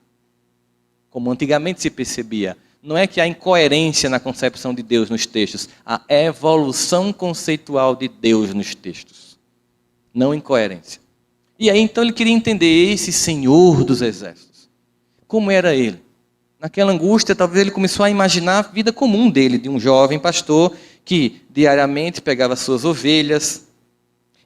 Como antigamente se percebia. Não é que há incoerência na concepção de Deus nos textos. Há evolução conceitual de Deus nos textos. Não incoerência. E aí então ele queria entender esse Senhor dos Exércitos. Como era ele? Naquela angústia, talvez ele começou a imaginar a vida comum dele, de um jovem pastor que diariamente pegava suas ovelhas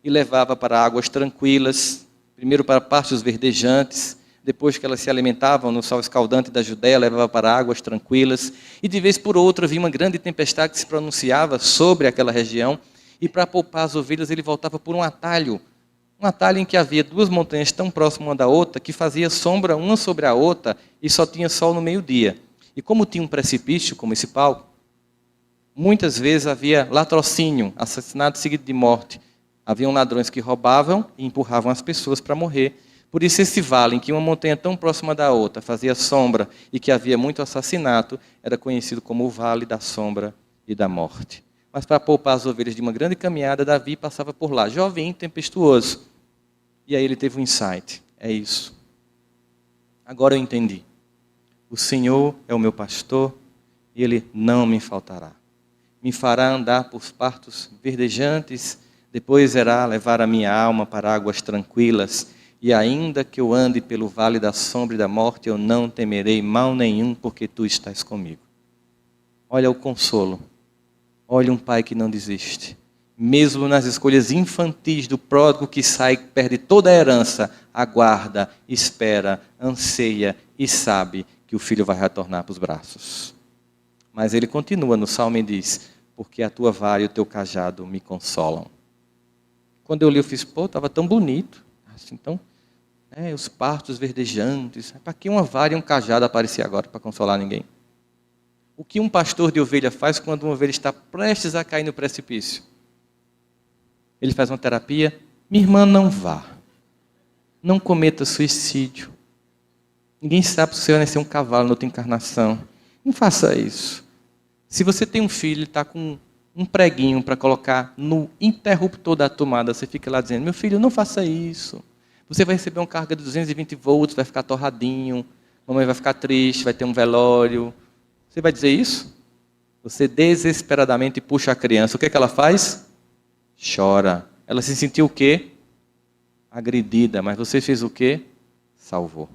e levava para águas tranquilas, primeiro para pastos verdejantes, depois que elas se alimentavam no sol escaldante da Judéia, levava para águas tranquilas, e de vez por outra havia uma grande tempestade que se pronunciava sobre aquela região, e para poupar as ovelhas ele voltava por um atalho em que havia duas montanhas tão próximas uma da outra, que fazia sombra uma sobre a outra, e só tinha sol no meio-dia. E como tinha um precipício, como esse palco, muitas vezes havia latrocínio, assassinato seguido de morte. Haviam ladrões que roubavam e empurravam as pessoas para morrer. Por isso esse vale, em que uma montanha tão próxima da outra fazia sombra e que havia muito assassinato, era conhecido como o Vale da Sombra e da Morte. Mas para poupar as ovelhas de uma grande caminhada, Davi passava por lá, jovem, tempestuoso. E aí ele teve um insight, é isso. Agora eu entendi. O Senhor é o meu pastor e Ele não me faltará. Me fará andar por pastos verdejantes, depois irá levar a minha alma para águas tranquilas. E ainda que eu ande pelo vale da sombra e da morte, eu não temerei mal nenhum, porque tu estás comigo. Olha o consolo. Olha um pai que não desiste. Mesmo nas escolhas infantis do pródigo que sai, perde toda a herança, aguarda, espera, anseia e sabe que o filho vai retornar para os braços. Mas ele continua no salmo e diz, porque a tua vara e o teu cajado me consolam. Quando eu li, eu fiz, estava tão bonito. Então, os pastos verdejantes, para que uma vara e um cajado aparecer agora para consolar ninguém? O que um pastor de ovelha faz quando uma ovelha está prestes a cair no precipício? Ele faz uma terapia. Minha irmã, não vá. Não cometa suicídio. Ninguém sabe se você vai nascer um cavalo na outra encarnação. Não faça isso. Se você tem um filho e está com um preguinho para colocar no interruptor da tomada, você fica lá dizendo, meu filho, não faça isso. Você vai receber uma carga de 220 volts, vai ficar torradinho, mamãe vai ficar triste, vai ter um velório. Você vai dizer isso? Você desesperadamente puxa a criança. O que é que ela faz? Chora. Ela se sentiu o quê? Agredida. Mas você fez o quê? Salvou.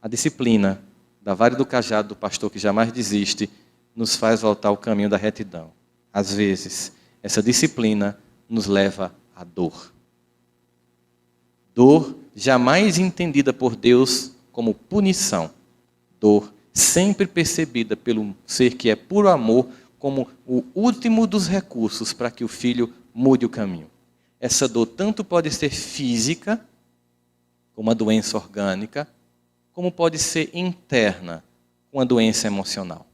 A disciplina da vara e do cajado do pastor que jamais desiste nos faz voltar ao caminho da retidão. Às vezes, essa disciplina nos leva à dor. Dor jamais entendida por Deus como punição. Dor sempre percebida pelo ser que é puro amor como o último dos recursos para que o filho mude o caminho. Essa dor tanto pode ser física, como uma doença orgânica, como pode ser interna, uma doença emocional.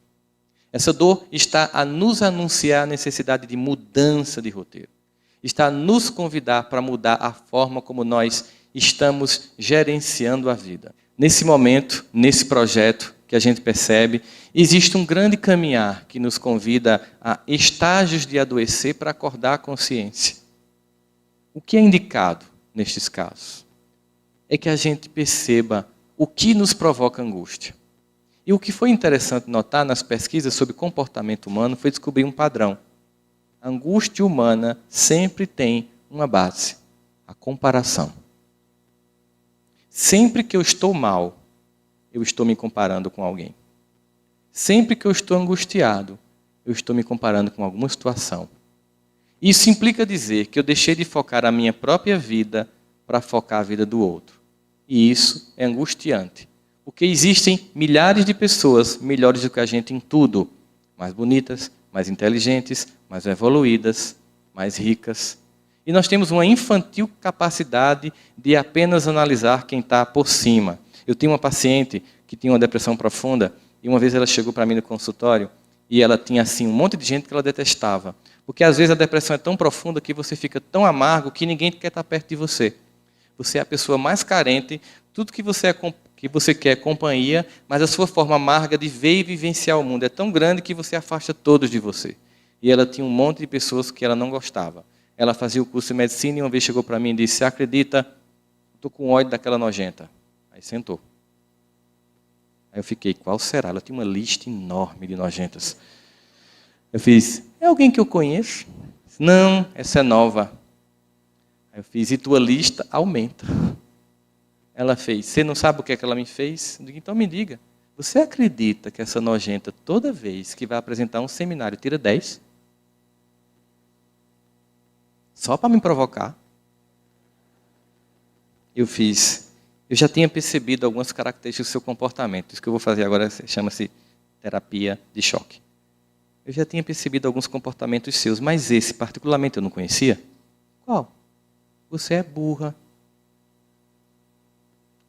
Essa dor está a nos anunciar a necessidade de mudança de roteiro. Está a nos convidar para mudar a forma como nós estamos gerenciando a vida. Nesse momento, nesse projeto que a gente percebe, existe um grande caminhar que nos convida a estágios de adoecer para acordar a consciência. O que é indicado nestes casos? É que a gente perceba o que nos provoca angústia. E o que foi interessante notar nas pesquisas sobre comportamento humano foi descobrir um padrão. A angústia humana sempre tem uma base, a comparação. Sempre que eu estou mal, eu estou me comparando com alguém. Sempre que eu estou angustiado, eu estou me comparando com alguma situação. Isso implica dizer que eu deixei de focar a minha própria vida para focar a vida do outro. E isso é angustiante. Porque existem milhares de pessoas melhores do que a gente em tudo. Mais bonitas, mais inteligentes, mais evoluídas, mais ricas. E nós temos uma infantil capacidade de apenas analisar quem está por cima. Eu tenho uma paciente que tinha uma depressão profunda e uma vez ela chegou para mim no consultório e ela tinha assim um monte de gente que ela detestava. Porque às vezes a depressão é tão profunda que você fica tão amargo que ninguém quer estar perto de você. Você é a pessoa mais carente, tudo que você quer é companhia, mas a sua forma amarga de ver e vivenciar o mundo é tão grande que você afasta todos de você. E ela tinha um monte de pessoas que ela não gostava. Ela fazia o curso de medicina e uma vez chegou para mim e disse: "Você acredita, estou com ódio daquela nojenta." Aí sentou. Aí eu fiquei: qual será? Ela tinha uma lista enorme de nojentas. Eu fiz: "É alguém que eu conheço?" "Não, essa é nova." Aí eu fiz: "E tua lista aumenta." Ela fez: "Você não sabe o que é que ela me fez?" Eu digo: "Então me diga, você acredita que essa nojenta, toda vez que vai apresentar um seminário, tira 10? Só para me provocar?" Eu já tinha percebido algumas características do seu comportamento. Isso que eu vou fazer agora chama-se terapia de choque. Eu já tinha percebido alguns comportamentos seus, mas esse particularmente eu não conhecia. Qual? Você é burra.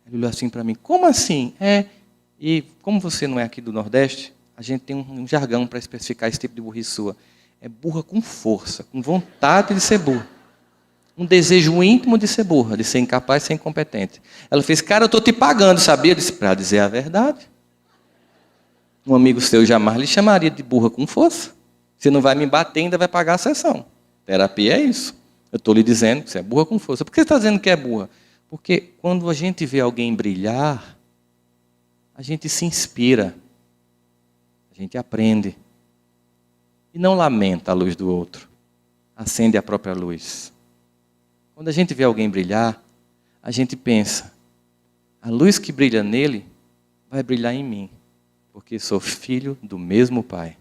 Ele olhou assim para mim: "Como assim?" E como você não é aqui do Nordeste, a gente tem um jargão para especificar esse tipo de burrice sua. É burra com força, com vontade de ser burra. Um desejo íntimo de ser burra, de ser incapaz, de ser incompetente. Ela fez: "Cara, eu estou te pagando, sabia?" Eu disse: "Para dizer a verdade. Um amigo seu jamais lhe chamaria de burra com força. Você não vai me bater, ainda vai pagar a sessão. Terapia é isso. Eu estou lhe dizendo que você é burra com força." Por que você está dizendo que é burra? Porque quando a gente vê alguém brilhar, a gente se inspira, a gente aprende. E não lamenta a luz do outro, acende a própria luz. Quando a gente vê alguém brilhar, a gente pensa: a luz que brilha nele vai brilhar em mim, porque sou filho do mesmo Pai.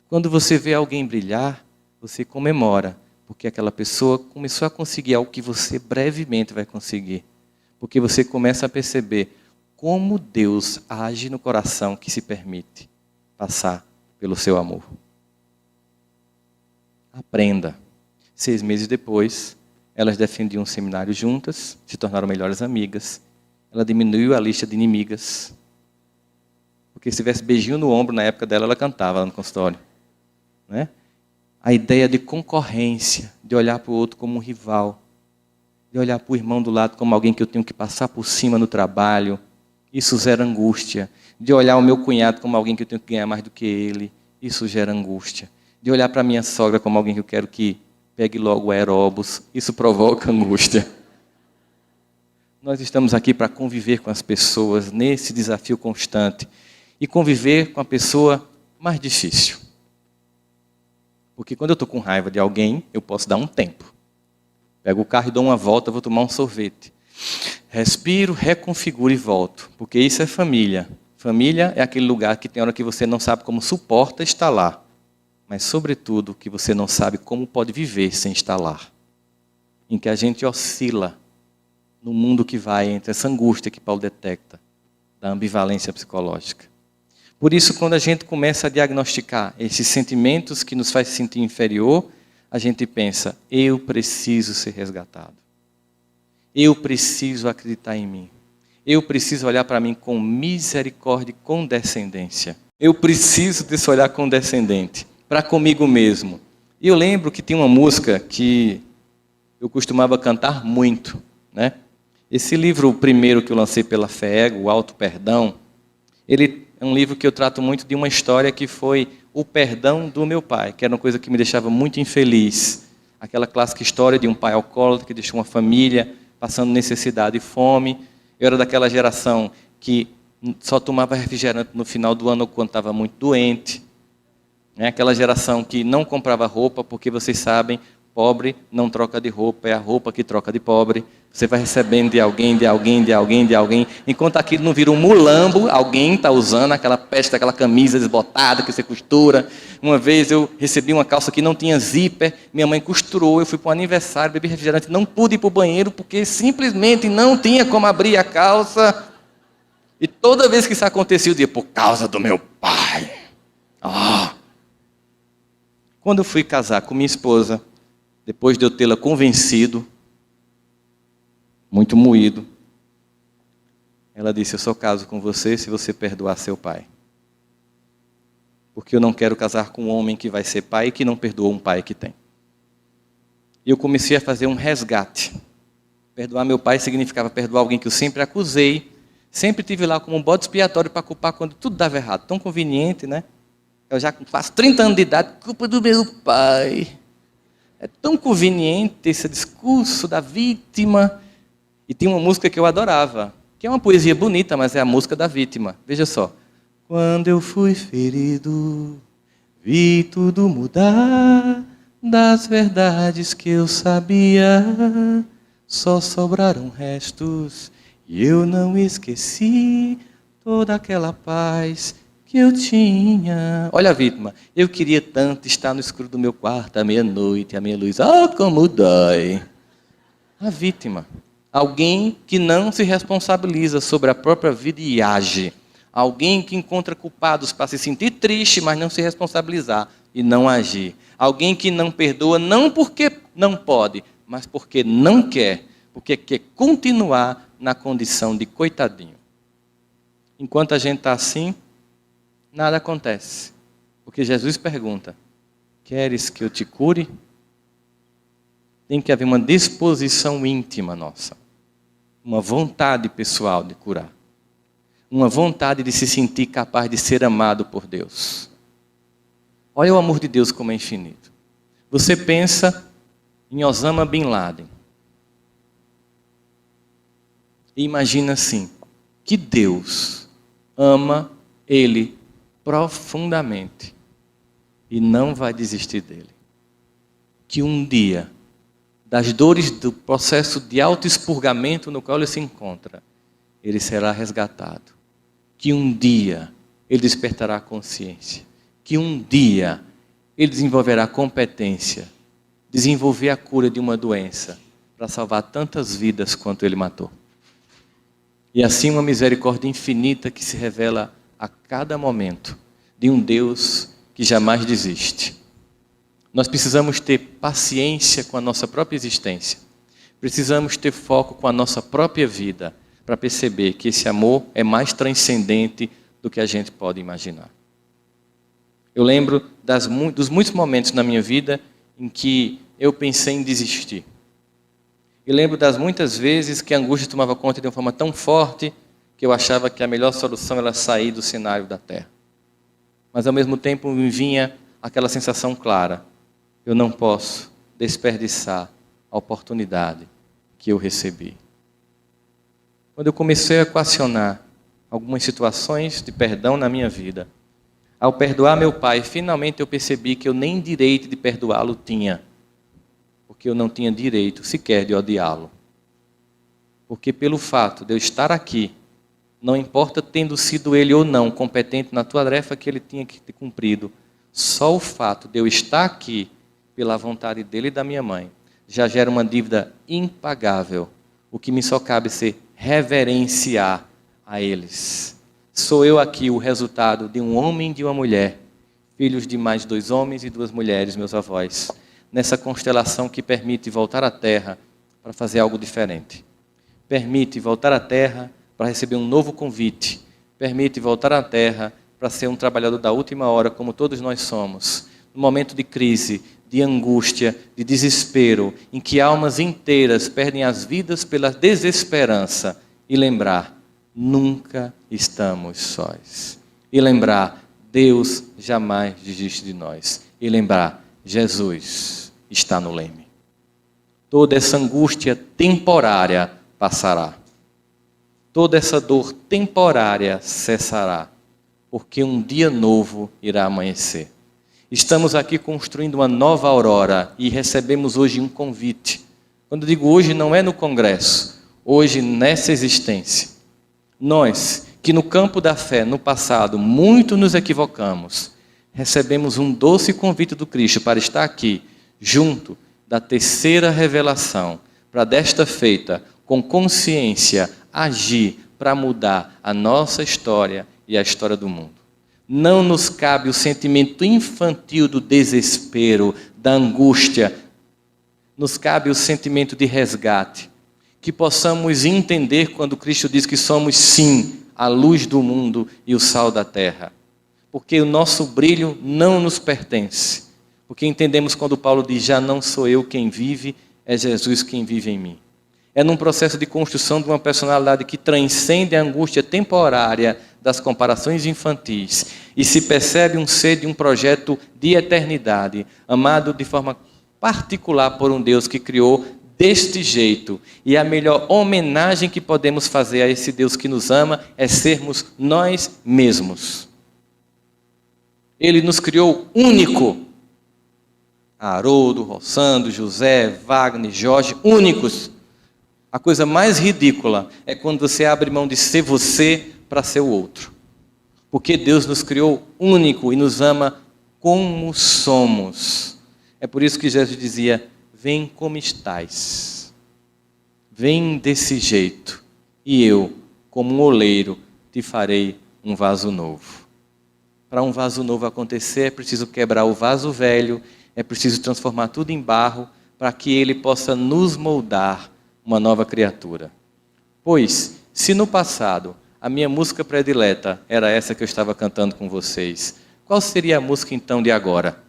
Quando você vê alguém brilhar, você comemora, porque aquela pessoa começou a conseguir algo que você brevemente vai conseguir. Porque você começa a perceber como Deus age no coração que se permite passar pelo seu amor. Aprenda. 6 meses depois, elas defendiam um seminário juntas, se tornaram melhores amigas. Ela diminuiu a lista de inimigas. Porque se tivesse beijinho no ombro na época dela, ela cantava lá no consultório. Né? A ideia de concorrência, de olhar para o outro como um rival, de olhar para o irmão do lado como alguém que eu tenho que passar por cima no trabalho, isso gera angústia. De olhar o meu cunhado como alguém que eu tenho que ganhar mais do que ele, isso gera angústia. De olhar para a minha sogra como alguém que eu quero que pegue logo o aeróbus, isso provoca angústia. Nós estamos aqui para conviver com as pessoas nesse desafio constante e conviver com a pessoa mais difícil. Porque quando eu estou com raiva de alguém, eu posso dar um tempo. Pego o carro e dou uma volta, vou tomar um sorvete. Respiro, reconfiguro e volto. Porque isso é família. Família é aquele lugar que tem hora que você não sabe como suporta estar lá. Mas, sobretudo, que você não sabe como pode viver sem estar lá. Em que a gente oscila no mundo que vai entre essa angústia que Paulo detecta, da ambivalência psicológica. Por isso, quando a gente começa a diagnosticar esses sentimentos que nos faz sentir inferior, a gente pensa: eu preciso ser resgatado. Eu preciso acreditar em mim. Eu preciso olhar para mim com misericórdia e condescendência. Eu preciso desse olhar condescendente para comigo mesmo. E eu lembro que tem uma música que eu costumava cantar muito, né? Esse livro, o primeiro que eu lancei pela FEEG, o Auto Perdão, ele é um livro que eu trato muito de uma história que foi o perdão do meu pai, que era uma coisa que me deixava muito infeliz. Aquela clássica história de um pai alcoólatra que deixou uma família passando necessidade e fome. Eu era daquela geração que só tomava refrigerante no final do ano quando estava muito doente. Aquela geração que não comprava roupa, porque vocês sabem Pobre não troca de roupa, é a roupa que troca de pobre. Você vai recebendo de alguém, de alguém, de alguém, de alguém. Enquanto aquilo não vira um mulambo, alguém está usando aquela peste, aquela camisa desbotada que você costura. Uma vez eu recebi uma calça que não tinha zíper, minha mãe costurou, eu fui para um aniversário, bebi refrigerante, não pude ir para o banheiro porque simplesmente não tinha como abrir a calça. E toda vez que isso acontecia, eu dizia, por causa do meu pai. Quando eu fui casar com minha esposa, depois de eu tê-la convencido, muito moído, ela disse, eu só caso com você se você perdoar seu pai. Porque eu não quero casar com um homem que vai ser pai e que não perdoa um pai que tem. E eu comecei a fazer um resgate. Perdoar meu pai significava perdoar alguém que eu sempre acusei, sempre tive lá como um bode expiatório para culpar quando tudo dava errado. Tão conveniente, né? Eu já faço 30 anos de idade, culpa do meu pai. É tão conveniente esse discurso da vítima. E tinha uma música que eu adorava, que é uma poesia bonita, mas é a música da vítima. Veja só. Quando eu fui ferido, vi tudo mudar, das verdades que eu sabia, só sobraram restos, e eu não esqueci toda aquela paz que eu tinha. Olha a vítima. Eu queria tanto estar no escuro do meu quarto à meia-noite, a minha luz, como dói. A vítima. Alguém que não se responsabiliza sobre a própria vida e age. Alguém que encontra culpados para se sentir triste, mas não se responsabilizar e não agir. Alguém que não perdoa, não porque não pode, mas porque não quer. Porque quer continuar na condição de coitadinho. Enquanto a gente está assim, nada acontece. Porque Jesus pergunta, queres que eu te cure? Tem que haver uma disposição íntima nossa. Uma vontade pessoal de curar. Uma vontade de se sentir capaz de ser amado por Deus. Olha o amor de Deus como é infinito. Você pensa em Osama Bin Laden. E imagina assim, que Deus ama ele profundamente e não vai desistir dele. Que um dia, das dores do processo de autoexpurgamento no qual ele se encontra, ele será resgatado. Que um dia ele despertará a consciência. Que um dia ele desenvolverá competência, desenvolver a cura de uma doença para salvar tantas vidas quanto ele matou. E assim uma misericórdia infinita que se revela a cada momento de um Deus que jamais desiste. Nós precisamos ter paciência com a nossa própria existência. Precisamos ter foco com a nossa própria vida para perceber que esse amor é mais transcendente do que a gente pode imaginar. Eu lembro dos muitos momentos na minha vida em que eu pensei em desistir. E lembro das muitas vezes que a angústia tomava conta de uma forma tão forte que eu achava que a melhor solução era sair do cenário da terra. Mas ao mesmo tempo me vinha aquela sensação clara. Eu não posso desperdiçar a oportunidade que eu recebi. Quando eu comecei a equacionar algumas situações de perdão na minha vida, ao perdoar meu pai, finalmente eu percebi que eu nem direito de perdoá-lo tinha. Porque eu não tinha direito sequer de odiá-lo. Porque pelo fato de eu estar aqui, não importa tendo sido ele ou não competente na tarefa que ele tinha que ter cumprido, só o fato de eu estar aqui, pela vontade dele e da minha mãe, já gera uma dívida impagável. O que me só cabe ser reverenciar a eles. Sou eu aqui o resultado de um homem e de uma mulher, filhos de mais 2 homens e 2 mulheres, meus avós, nessa constelação que permite voltar à Terra para fazer algo diferente. Permite voltar à Terra para receber um novo convite. Permite voltar à Terra para ser um trabalhador da última hora, como todos nós somos. No momento de crise, de angústia, de desespero, em que almas inteiras perdem as vidas pela desesperança. E lembrar, nunca estamos sós. E lembrar, Deus jamais desiste de nós. E lembrar, Jesus está no leme. Toda essa angústia temporária passará. Toda essa dor temporária cessará. Porque um dia novo irá amanhecer. Estamos aqui construindo uma nova aurora e recebemos hoje um convite. Quando digo hoje, não é no congresso, hoje nessa existência. Nós, que no campo da fé, no passado, muito nos equivocamos, recebemos um doce convite do Cristo para estar aqui, junto da terceira revelação, para desta feita, com consciência, agir para mudar a nossa história e a história do mundo. Não nos cabe o sentimento infantil do desespero, da angústia. Nos cabe o sentimento de resgate. Que possamos entender quando Cristo diz que somos, sim, a luz do mundo e o sal da terra. Porque o nosso brilho não nos pertence. Porque entendemos quando Paulo diz, já não sou eu quem vive, é Jesus quem vive em mim. É num processo de construção de uma personalidade que transcende a angústia temporária das comparações infantis e se percebe um ser de um projeto de eternidade, amado de forma particular por um Deus que criou deste jeito. E a melhor homenagem que podemos fazer a esse Deus que nos ama é sermos nós mesmos. Ele nos criou único. Haroldo, Rossandro, José, Wagner, Jorge, únicos. A coisa mais ridícula é quando você abre mão de ser você para ser o outro. Porque Deus nos criou único e nos ama como somos. É por isso que Jesus dizia, vem como estás. Vem desse jeito. E eu, como um oleiro, te farei um vaso novo. Para um vaso novo acontecer, é preciso quebrar o vaso velho, é preciso transformar tudo em barro, para que ele possa nos moldar uma nova criatura. Pois, se no passado a minha música predileta era essa que eu estava cantando com vocês, qual seria a música então de agora?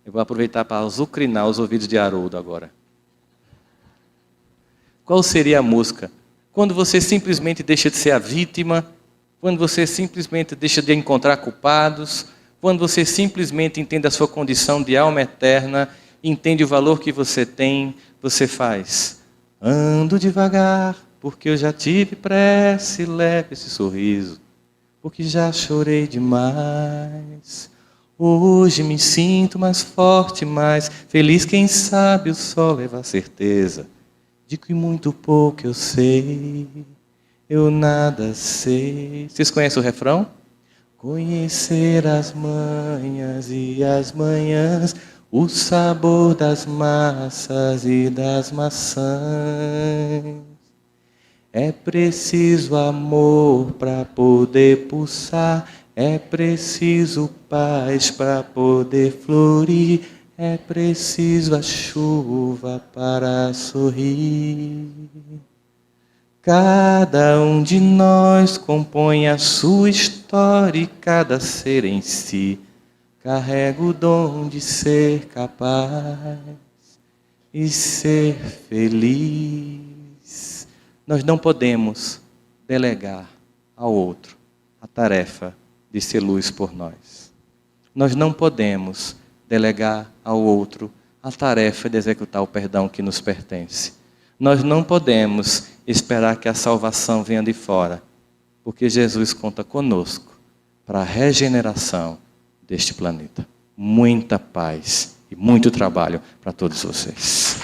Eu vou aproveitar para azucrinar os ouvidos de Haroldo agora. Qual seria a música? Quando você simplesmente deixa de ser a vítima, quando você simplesmente deixa de encontrar culpados, quando você simplesmente entende a sua condição de alma eterna, entende o valor que você tem, você faz. Ando devagar, porque eu já tive pressa e leve esse sorriso, porque já chorei demais. Hoje me sinto mais forte, mais feliz, quem sabe o sol leva a certeza de que muito pouco eu sei, eu nada sei. Vocês conhecem o refrão? Conhecer as manhas e as manhãs, o sabor das massas e das maçãs. É preciso amor para poder pulsar, é preciso paz para poder florir, é preciso a chuva para sorrir. Cada um de nós compõe a sua história e cada ser em si carrega o dom de ser capaz e ser feliz. Nós não podemos delegar ao outro a tarefa de ser luz por nós. Nós não podemos delegar ao outro a tarefa de executar o perdão que nos pertence. Nós não podemos esperar que a salvação venha de fora, porque Jesus conta conosco para a regeneração deste planeta. Muita paz e muito trabalho para todos vocês.